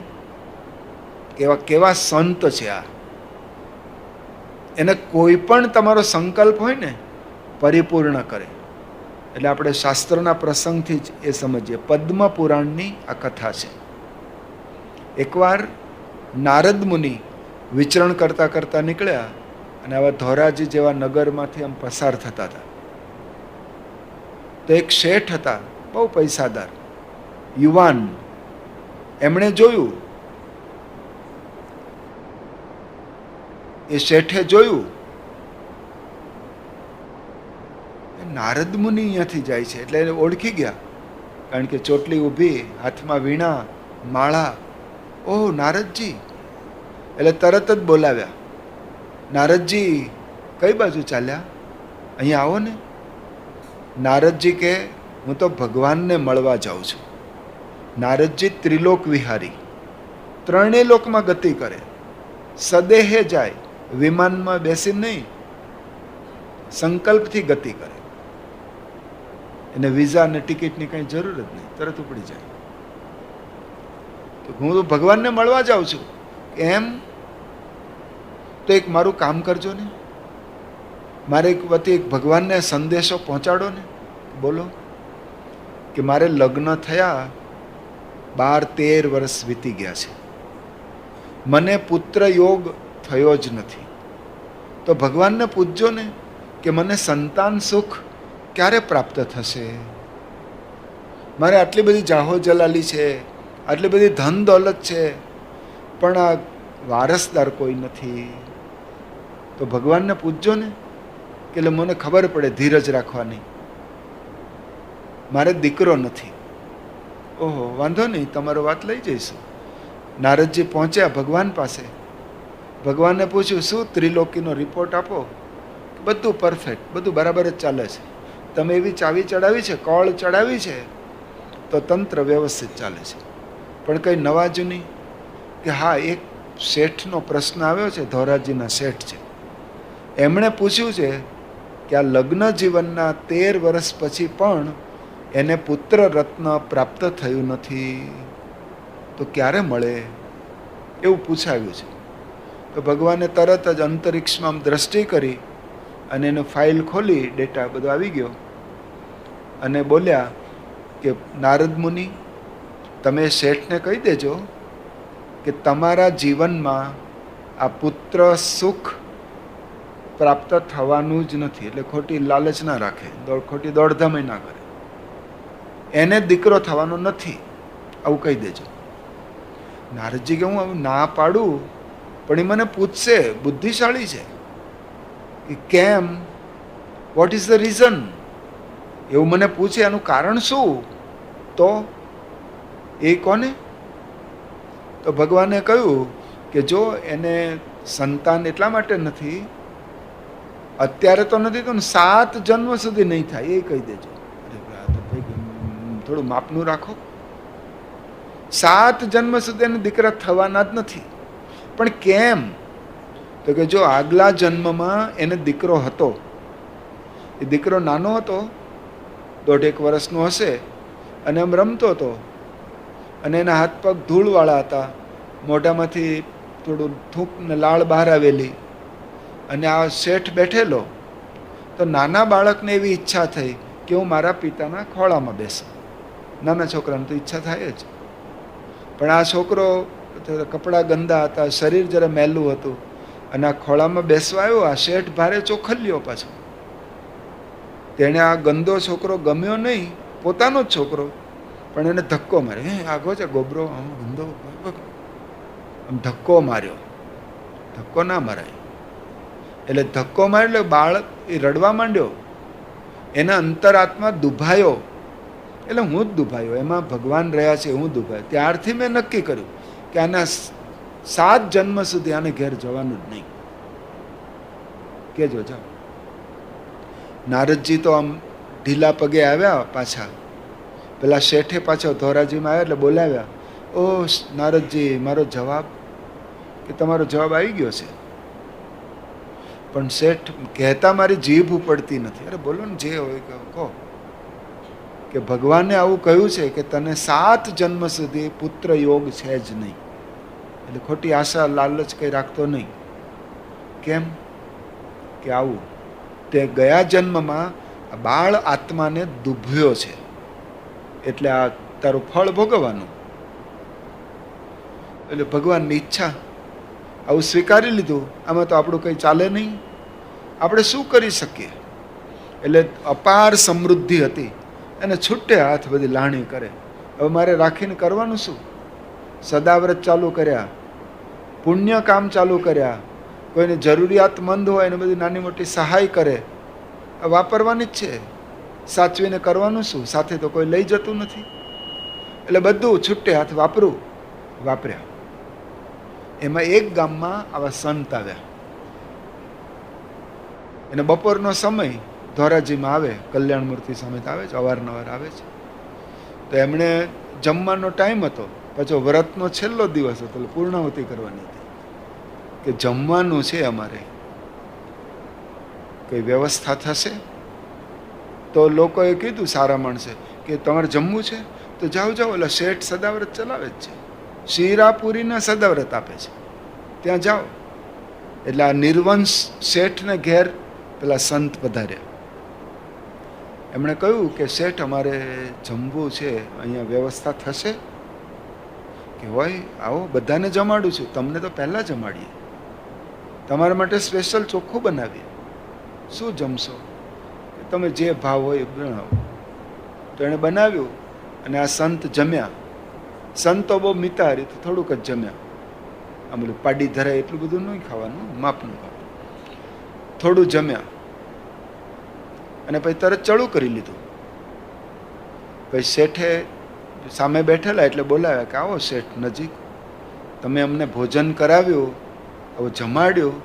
એવા કેવા સંત છે આ! એને કોઈ પણ તમારો સંકલ્પ હોય ને પરિપૂર્ણ કરે. એટલે આપણે શાસ્ત્રના પ્રસંગથી જ એ સમજીએ. પદ્મ પુરાણની આ કથા છે. એકવાર નારદ મુનિ વિચરણ કરતા કરતા નીકળ્યા અને આવા ધોરાજી જેવા નગરમાંથી આમ પસાર થતા હતા. તો એક શેઠ હતા, બહુ પૈસાદાર, યુવાન. એમણે જોયું, એ શેઠે જોયું નારદ મુનિ અહીંયાથી જાય છે એટલે એને ઓળખી ગયા. કારણ કે ચોટલી ઊભી, હાથમાં વીણા, માળા. ઓહ નારદજી! એટલે તરત જ બોલાવ્યા. નારદજી કઈ બાજુ ચાલ્યા? અહીંયા આવો ને. નારદજી કે હું તો ભગવાનને મળવા જાઉં છું. નારદજી ત્રિલોક વિહારી, 3 લોકમાં ગતિ કરે, સદેહે જાય, વિમાનમાં બેસી નહીં, સંકલ્પથી ગતિ કરે. એને વિઝા અને ટિકિટની કંઈ જરૂર જ નહીં, તરત ઉપડી જાય. તો હું તો ભગવાનને મળવા જાઉં છું. એમ? તો એક મારું કામ કરજો ને, મારે એક વતી એક ભગવાનને સંદેશો પહોંચાડો ને. બોલો. કે મારે લગ્ન થયા 12-13 વર્ષ વીતી ગયા છે. મને પુત્ર યોગ થયો જ નથી. તો ભગવાનને પૂછજો ને કે મને સંતાન સુખ ક્યારે પ્રાપ્ત થશે? મારે આટલી બધી જાહો જલાલી છે, આટલી બધી ધન દોલત છે, પણ આ વારસદાર કોઈ નથી. તો ભગવાનને પૂછજો ને કે એટલે મને ખબર પડે ધીરજ રાખવાની. મારે દીકરો નથી. ઓહો, વાંધો નહીં, તમારો વાત લઈ જઈશું. નારદજી પહોંચ્યા ભગવાન પાસે. ભગવાનને પૂછ્યું, શું ત્રિલોકીનો રિપોર્ટ આપો. બધું પરફેક્ટ, બધું બરાબર જ ચાલે છે. તમે એવી ચાવી ચડાવી છે, કોળ ચડાવી છે, તો તંત્ર વ્યવસ્થિત ચાલે છે. પણ કંઈ નવા જૂની? કે હા, એક શેઠનો પ્રશ્ન આવ્યો છે, ધોરાજીના શેઠ છે. એમણે પૂછ્યું છે કે આ લગ્ન જીવનના 13 વર્ષ પછી પણ એને પુત્ર રત્ન પ્રાપ્ત થયું નથી, તો ક્યારે મળે? એવું પૂછાયું છે. તો ભગવાને તરત જ અંતરિક્ષમાં દ્રષ્ટિ કરી અને એનો ફાઇલ ખોલી, ડેટા બધો આવી ગયો, અને બોલ્યા કે નારદ મુનિ, તમે શેઠને કહી દેજો કે તમારા જીવનમાં આ પુત્ર સુખ પ્રાપ્ત થવાનું જ નથી. એટલે ખોટી લાલચ ના રાખે, ખોટી દોડધામ ના કરે. એને દીકરો થવાનો નથી, આવું કહી દેજો. નારદજી કે હું આવું ના પાડું, પણ એ મને પૂછશે, બુદ્ધિશાળી છે, કે કેમ, વોટ ઇઝ ધ રીઝન, એવું મને પૂછે, એનું કારણ શું? તો એ કોને? તો ભગવાને કહ્યું કે જો એને સંતાન એટલા માટે નથી, અત્યારે તો નથી, તો 7 જન્મ સુધી નહીં થાય, એ કહી દેજો. થોડું માપનું રાખો. 7 જન્મ સુધી એને દીકરા થવાના જ નથી. પણ કેમ? તો કે જો આગલા જન્મમાં એને દીકરો હતો, એ દીકરો નાનો હતો, 1.5 વર્ષનો હશે, અને આમ રમતો હતો, અને એના હાથ પગ ધૂળવાળા હતા, મોઢામાંથી થોડું થૂંક ને લાળ બહાર આવેલી, અને આ શેઠ બેઠેલો. તો નાના બાળકને એવી ઈચ્છા થઈ કે હું મારા પિતાના ખોળામાં બેસું. નાના છોકરાને તો ઈચ્છા થાય જ. પણ આ છોકરો, કપડાં ગંદા હતા, શરીર જરા મેલું હતું, અને આ ખોળામાં બેસવા આવ્યો. આ શેઠ ભારે ચોખલ્યો પાછો. તેણે આ ગંદો છોકરો ગમ્યો નહીં, પોતાનો જ છોકરો, પણ એને ધક્કો માર્યો. આગો છે ગોબરો, આમ ગંદો, આમ ધક્કો માર્યો. ધક્કો ના મરાય. એટલે ધક્કો માર્યો એટલે બાળક એ રડવા માંડ્યો. એના અંતરાત્મા દુભાયો. એટલે હું જ દુભાયો, એમાં ભગવાન રહ્યા છે, હું દુભાયો. ત્યારથી મેં નક્કી કર્યું કે આના 7 જન્મ સુધી આને ઘેર જવાનું જ નહીં. કેજો જાઓ. નારદજી તો આમ ઢીલા પગે આવ્યા પાછા. પેલા શેઠે પાછો ધોરાજીમાં આવ્યા એટલે બોલાવ્યા, ઓ નારદજી, મારો જવાબ, કે તમારો જવાબ આવી ગયો છે. પણ શેઠ કહેતા મારી જીભ ઉપડતી નથી. અરે બોલો ને, જે હોય કહો. કે ભગવાને આવું કહ્યું છે કે તને 7 જન્મ સુધી પુત્ર યોગ છે જ નહીં. એટલે ખોટી આશા લાલચ કંઈ રાખતો નહીં. કેમ? કે આવું તે ગયા જન્મમાં બાળ આત્માને દુભ્યો છે, એટલે આ તારું ફળ ભોગવવાનું. એટલે ભગવાનની ઈચ્છા, આવું સ્વીકારી લીધું. આમાં તો આપણું કંઈ ચાલે નહીં. આપણે શું કરી શકીએ? એટલે અપાર સમૃદ્ધિ હતી, એને છૂટે હાથ બધી લાણી કરે. હવે મારે રાખીને કરવાનું શું? સદાવ્રત ચાલુ કર્યા, પુણ્ય કામ ચાલુ કર્યા, કોઈને જરૂરિયાતમંદ હોય એને બધી નાની મોટી સહાય કરે, વાપરવાની જ છે. સાચવીને કરવાનું શું? સાથે તો કોઈ લઈ જતું નથી. એટલે બધું છૂટે હાથ વાપર્યા. એમાં એક ગામમાં આવા સંત આવ્યા. એને બપોરનો સમય ધોરાજીમાં આવે, કલ્યાણ મૂર્તિ સમેત આવે છે, અવારનવાર આવે છે. તો એમણે જમવાનો ટાઈમ હતો, પાછો વ્રતનો છેલ્લો દિવસ હતો, એટલે પૂર્ણાહુતિ કરવાની હતી. કે જમવાનું છે અમારે, કઈ વ્યવસ્થા થશે? તો લોકોએ કીધું, સારા માણસે, કે તમારે જમવું છે તો જાઓ. એટલે શેઠ સદાવ્રત ચલાવે જ છે, શિરાપુરીના સદાવ્રત આપે છે, ત્યાં જાઓ. એટલે આ નિર્વંશ શેઠને ઘેર પેલા સંત પધાર્યા. એમણે કહ્યું કે શેઠ, અમારે જમવું છે, અહીંયા વ્યવસ્થા થશે? કે હોય, આવો, બધાને જમાડું છું, તમને તો પહેલાં જમાડીએ. તમારા માટે સ્પેશિયલ ચોખ્ખું બનાવીએ. શું જમશો? તમે જે ભાવ હોય એ બનાવો. તો એણે બનાવ્યું અને આ સંત જમ્યા. સંતો બહુ મિતારી, તો થોડુંક જ જમ્યા. આમ બધું પાડી ધરાય એટલું બધું નહીં ખાવાનું, માપનું ખાવાનું. થોડું જમ્યા અને પછી તરત ચડું કરી લીધું. પછી શેઠે સામે બેઠેલા એટલે બોલાવ્યા કે આવો શેઠ નજીક, તમે અમને ભોજન કરાવ્યું, હવે જમાડ્યું,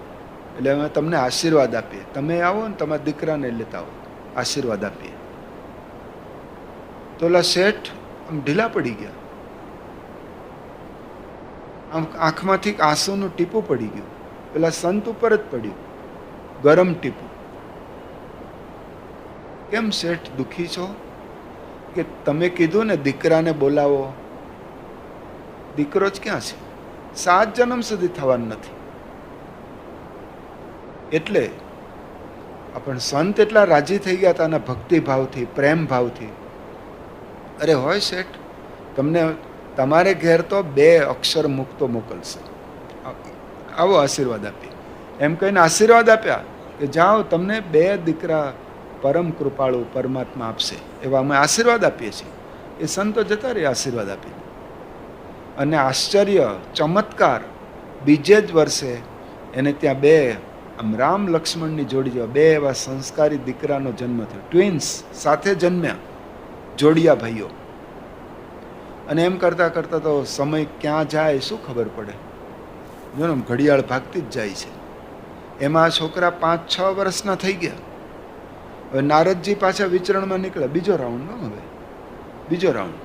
એટલે અમે તમને આશીર્વાદ આપીએ. તમે આવો ને તમારા દીકરાને લેતા આવો, આશીર્વાદ આપીએ. તો ઓલા શેઠ આમ ઢીલા પડી ગયા. આમ આંખમાંથી આંસુનું ટીપું પડી ગયું. પેલા સંત ઉપર જ પડ્યું, ગરમ ટીપું. કેમ શેઠ દુઃખી છો? કે તમે કીધું ને દીકરાને બોલાવો. દીકરો જ ક્યાં છે? 7 જન્મ સુધી થવાનું નથી. એટલે આપણ સંત એટલા રાજી થઈ ગયા હતા એના ભક્તિ ભાવથી, પ્રેમ ભાવથી. અરે હોય શેઠ, તમને તમારે ઘેર તો 2 અક્ષર મુક્તો મોકલશે, આવો આશીર્વાદ આપીએ. એમ કહીને આશીર્વાદ આપ્યા કે જાઓ, તમને 2 દીકરા પરમ કૃપાળુ પરમાત્મા આપશે, એવા અમે આશીર્વાદ આપીએ છીએ. એ સંતો જતા રહે આશીર્વાદ આપી. અને આશ્ચર્ય, ચમત્કાર, બીજે જ વર્ષે એને ત્યાં 2 આમ રામ લક્ષ્મણની જોડી જેવા 2 એવા સંસ્કારી દીકરાનો જન્મ થયો. ટ્વિન્સ સાથે જન્મ્યા, જોડિયા ભાઈઓ. અને એમ કરતાં કરતાં તો સમય ક્યાં જાય શું ખબર પડે. જો ને ઘડિયાળ ભાગતી જ જાય છે. એમાં આ છોકરા 5-6 વર્ષના થઈ ગયા. હવે નારદજી પાછા વિચરણમાં નીકળ્યા. બીજો રાઉન્ડ, હવે બીજો રાઉન્ડ.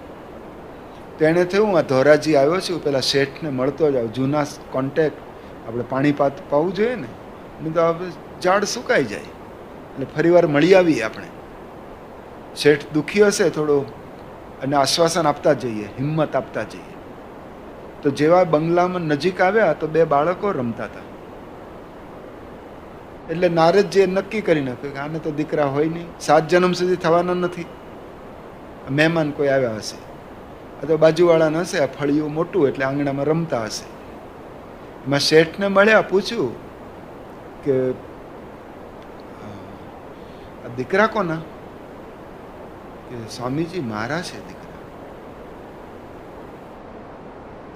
તો એને થયું આ ધોરાજી આવ્યો છું, પેલા શેઠને મળતો જાવ, જૂના કોન્ટેક્ટ, આપણે પાણી પાવું જોઈએ ને, નહીં તો ઝાડ સુકાઈ જાય. એટલે ફરી વાર મળી આવીએ આપણે. શેઠ દુઃખી હશે થોડો, અને આશ્વાસન આપતા જઈએ, હિંમત આપતા જઈએ. તો જેવા બંગલામાં નજીક આવ્યા તો 2 બાળકો રમતા હતા. એટલે નારદજીએ નક્કી કરી નાખ્યું કે આને તો દીકરા હોય નહીં, 7 જન્મ સુધી થવાના નથી. મહેમાન કોઈ આવ્યા હશે, અથવા બાજુવાળાને હશે, આ ફળિયું મોટું એટલે આંગણામાં રમતા હશે. એમાં શેઠને મળ્યા, પૂછ્યું કે આ દીકરા કોના? કે સ્વામીજી મારા છે દીકરા.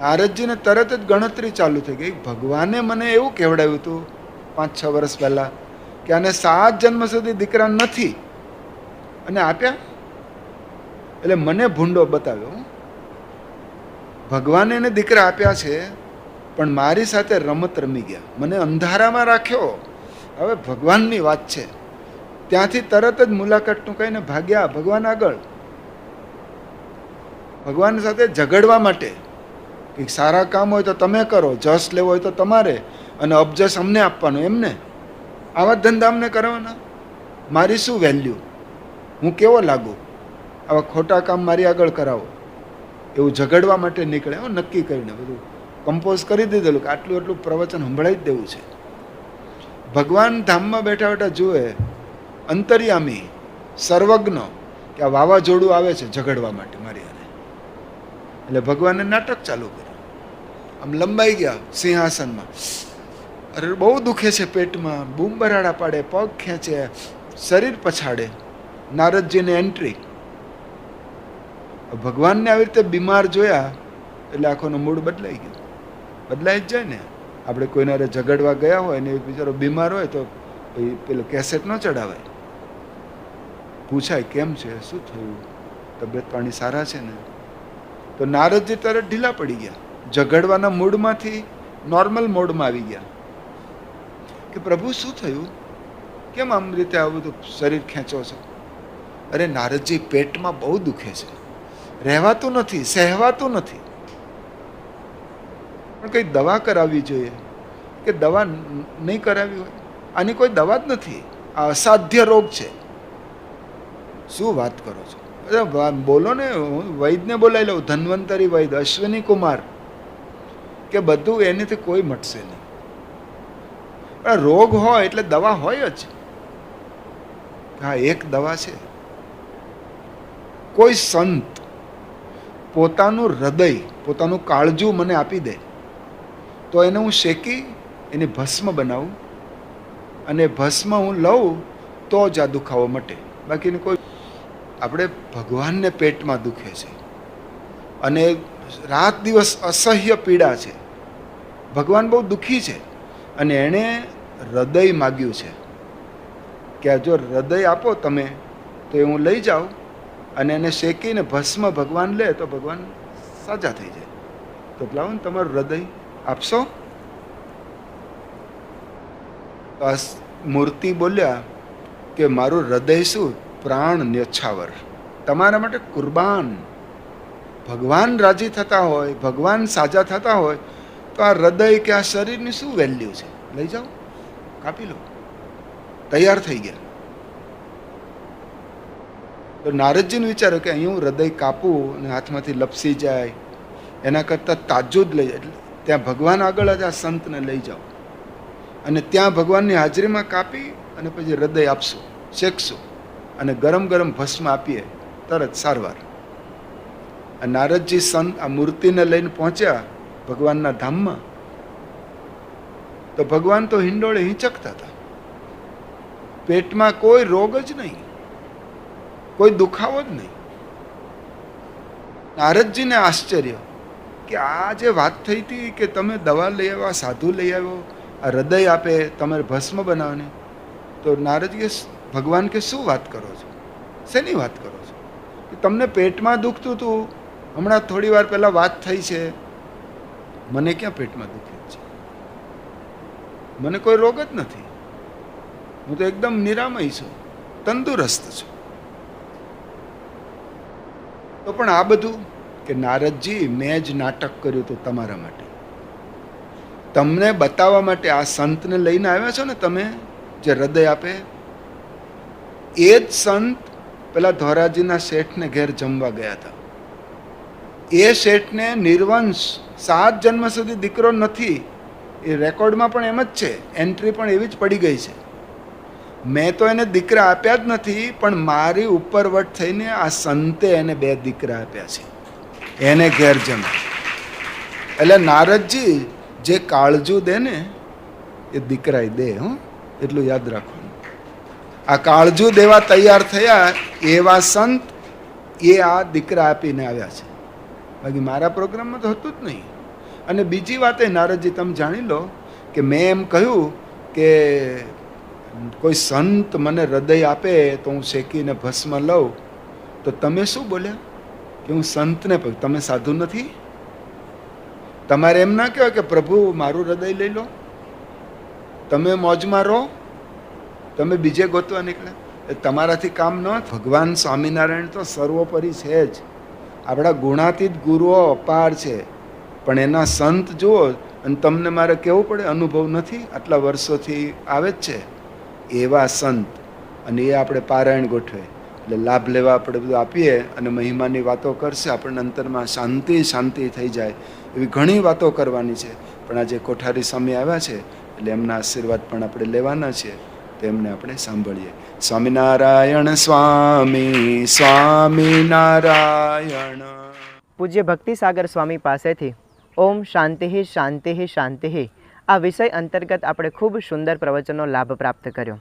નારદજીને તરત જ ગણતરી ચાલુ થઈ ગઈ. ભગવાને મને એવું કહેવડાવ્યું હતું 5-6 વર્ષ પહેલા કે આને 7 જન્મ સુધી દીકરા નથી, અને આપ્યા. એટલે મને ભૂંડો બતાવ્યો. ભગવાને એને દીકરા આપ્યા છે, પણ મારી સાથે રમત રમી ગયા, મને અંધારામાં રાખ્યો. હવે ભગવાનની વાત છે. ત્યાંથી તરત જ મુલાકાતનું કહીને ભાગ્યા ભગવાન આગળ, ભગવાન સાથે ઝઘડવા માટે. કંઈક સારા કામ હોય તો તમે કરો, જસ લેવો હોય તો તમારે, અને અબજસ અમને આપવાનું, એમને આવા ધંધા અમને કરવાના. મારી શું વેલ્યુ? હું કેવો લાગુ? આવા ખોટા કામ મારી આગળ કરાવો. એવું ઝઘડવા માટે નીકળે. નક્કી કરીને બધું કમ્પોઝ કરી દીધેલું કે આટલું એટલું પ્રવચન સંભળાવી જ દેવું છે. ભગવાન ધામમાં બેઠા બેઠા જુએ, અંતર્યામી, સર્વજ્ઞ, કે આ વાવાઝોડું આવે છે ઝઘડવા માટે મારી હારે. એટલે ભગવાને નાટક ચાલુ કર્યું. આમ લંબાઈ ગયા સિંહાસનમાં. અરે બહુ દુખે છે પેટમાં, બૂમ બરાડા પાડે, પગ ખેંચે, શરીર પછાડે. નારદજીને એન્ટ્રી. ભગવાનને આવી રીતે બીમાર જોયા એટલે આખોનો મૂડ બદલાઈ ગયો. બદલાઈ જ જાય ને. આપણે કોઈના હારે ઝઘડવા ગયા હોય ને બિચારો બીમાર હોય તો પેલો કેસેટ ન ચડાવાય. પૂછાય કેમ છે, શું થયું, તબિયત પાણી સારા છે ને? તો નારદજી તરત ઢીલા પડી ગયા. ઝઘડવાના મૂડમાંથી નોર્મલ મોડમાં આવી ગયા કે પ્રભુ શું થયું, કેમ આમ રીતે આવું બધું શરીર ખેંચો છો? અરે નારદજી, પેટમાં બહુ દુખે છે, રહેવાતું નથી, સહેવાતું નથી, પણ કંઈ દવા કરાવવી જોઈએ. કે દવા નહીં કરાવી હોય? આની કોઈ દવા જ નથી, આ અસાધ્ય રોગ છે. શું વાત કરો છો? અરે બોલો ને, હું વૈદને બોલાવી લઉં, ધન્વંતરી વૈદ, અશ્વિની કુમાર, કે બધું એનાથી કોઈ મટશે નહીં. પણ રોગ હોય એટલે દવા હોય જ. હા, એક દવા છે. કોઈ સંત પોતાનું હૃદય, પોતાનું કાળજું મને આપી દે તો એને હું શેકી એની ભસ્મ બનાવું અને ભસ્મ હું લઉં તો જ આ દુખાવો મટે. બાકીની કોઈ આપણે ભગવાનને પેટમાં દુખે છે અને રાત દિવસ અસહ્ય પીડા છે. ભગવાન બહુ દુઃખી છે અને એણે હૃદય માગ્યું છે કે જો હૃદય આપો તમે તો એ હું લઈ જાઉં અને એને શેકીને ભસ્મ ભગવાન લે તો ભગવાન સાજા થઈ જાય. તો લાવો ને તમારું હૃદય આપશો? આ મૂર્તિ બોલ્યા કે મારું હૃદય શું પ્રાણ ન્યછાવર, તમારા માટે કુરબાન. ભગવાન રાજી થતા હોય, ભગવાન સાજા થતા હોય તો આ હૃદય કે આ શરીરની શું વેલ્યુ છે? લઈ જાઓ, કાપી લો. તૈયાર થઈ ગયા. તો નારદજીને વિચાર્યું કે અહીં હું હૃદય કાપું અને હાથમાંથી લપસી જાય એના કરતાં તાજું જ લઈ જાય. એટલે ત્યાં ભગવાન આગળ જ આ સંતને લઈ જાઓ અને ત્યાં ભગવાનની હાજરીમાં કાપી અને પછી હૃદય આપશું, શેકશું અને ગરમ ગરમ ભસ્મ આપીએ, તરત સારવાર. નારદજી સંત આ મૂર્તિને લઈને પહોંચ્યા ભગવાનના ધામમાં તો ભગવાન તો હિંડોળે હિંચકતા હતા. પેટમાં કોઈ રોગ જ નહીં, કોઈ દુખાવો જ નહીં. નારદજીને આશ્ચર્ય કે આ જે વાત થઈ હતી કે તમે દવા લઈ આવ્યા, સાધુ લઈ આવ્યો, આ હૃદય આપે, તમારે ભસ્મ બનાવવાની. તો નારદજી ભગવાન કે શું વાત કરો છો? શેની વાત કરો છો? કે તમને પેટમાં દુખતું હતું, હમણાં થોડી વાર પહેલા વાત થઈ છે. મને ક્યાં પેટમાં દુખે છે? મને કોઈ રોગ જ નથી. હું તો એકદમ નિરામય છું, તંદુરસ્ત છું. તો પણ આ બધું કે નારદજી મેં જ નાટક કર્યું હતું તમારા માટે, તમને બતાવવા માટે. આ સંતને લઈને આવ્યા છો ને તમે, જે હૃદય આપે, એ જ સંત પેલા ધોરાજીના શેઠને ઘેર જમવા ગયા હતા. એ શેઠને નિર્વંશ 7 જન્મ સુધી દીકરો નથી. એ રેકોર્ડમાં પણ એમ જ છે, એન્ટ્રી પણ એવી જ પડી ગઈ છે. મેં તો એને દીકરા આપ્યા જ નથી, પણ મારી ઉપરવટ થઈને આ સંતે એને 2 દીકરા આપ્યા છે. એને ઘેર જમે. એટલે નારદજી જે કાળજું દે ને એ દીકરા દે. એટલું યાદ રાખવાનું. આ કાળજું દેવા તૈયાર થયા એવા સંત એ આ દીકરા આપીને આવ્યા છે. બાકી મારા પ્રોગ્રામમાં તો હતું જ નહીં. અને બીજી વાત એ નારદજી તમે જાણી લો કે મેં એમ કહ્યું કે કોઈ સંત મને હૃદય આપે તો હું શેકીને ભસ્મ લઉં. તો તમે શું બોલ્યા કે હું સંતને, તમે સાધુ નથી? તમારે એમ ના કહેવાય કે પ્રભુ મારું હૃદય લઈ લો, તમે મોજમાં રહો, તમે બીજે ગોતવા નીકળ્યા. તમારાથી કામ ન. ભગવાન સ્વામિનારાયણ તો સર્વોપરી છે જ. આપણા ગુણાતીત ગુરુઓ અપાર છે, પણ એના સંત જુઓ. અને તમને મારે કહેવું પડે, અનુભવ નથી, આટલા વર્ષોથી આવે જ છે એવા સંત. અને એ આપણે પારાયણ ગોઠવે એટલે લાભ લેવા આપણે બધું આપીએ અને મહિમાની વાતો કરશે. આપણને અંતરમાં શાંતિ શાંતિ થઈ જાય એવી ઘણી વાતો કરવાની છે. પણ આજે કોઠારી સ્વામી આવ્યા છે એટલે એમના આશીર્વાદ પણ આપણે લેવાના છે. તેમને આપણે સાંભળીએ. સ્વામિનારાયણ સ્વામી, સ્વામિનારાયણ. પૂજ્ય ભક્તિસાગર સ્વામી પાસેથી ઓમ શાંતિ શાંતિ શાંતિ આ વિષય અંતર્ગત આપણે ખૂબ સુંદર પ્રવચનનો લાભ પ્રાપ્ત કર્યો.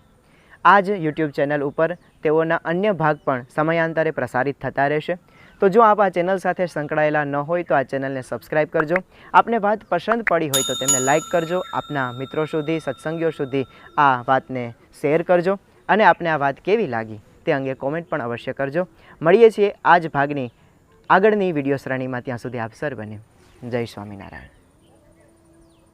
આ જ યુટ્યુબ ચેનલ ઉપર તેઓના અન્ય ભાગ પણ સમયાંતરે પ્રસારિત થતા રહેશે. તો જો આપ આ ચેનલ સાથે સંકળાયેલા ન હોય તો આ ચેનલને સબસ્ક્રાઈબ કરજો. આપને વાત પસંદ પડી હોય તો તેમને લાઇક કરજો. આપના મિત્રો સુધી, સત્સંગીઓ સુધી આ વાતને શેર કરજો અને આપને આ વાત કેવી લાગી તે અંગે કોમેન્ટ પણ અવશ્ય કરજો. મળીએ છીએ આ જ ભાગની આગળની વિડીયો શ્રેણીમાં. ત્યાં સુધી આપ સર્વને જય સ્વામિનારાયણ.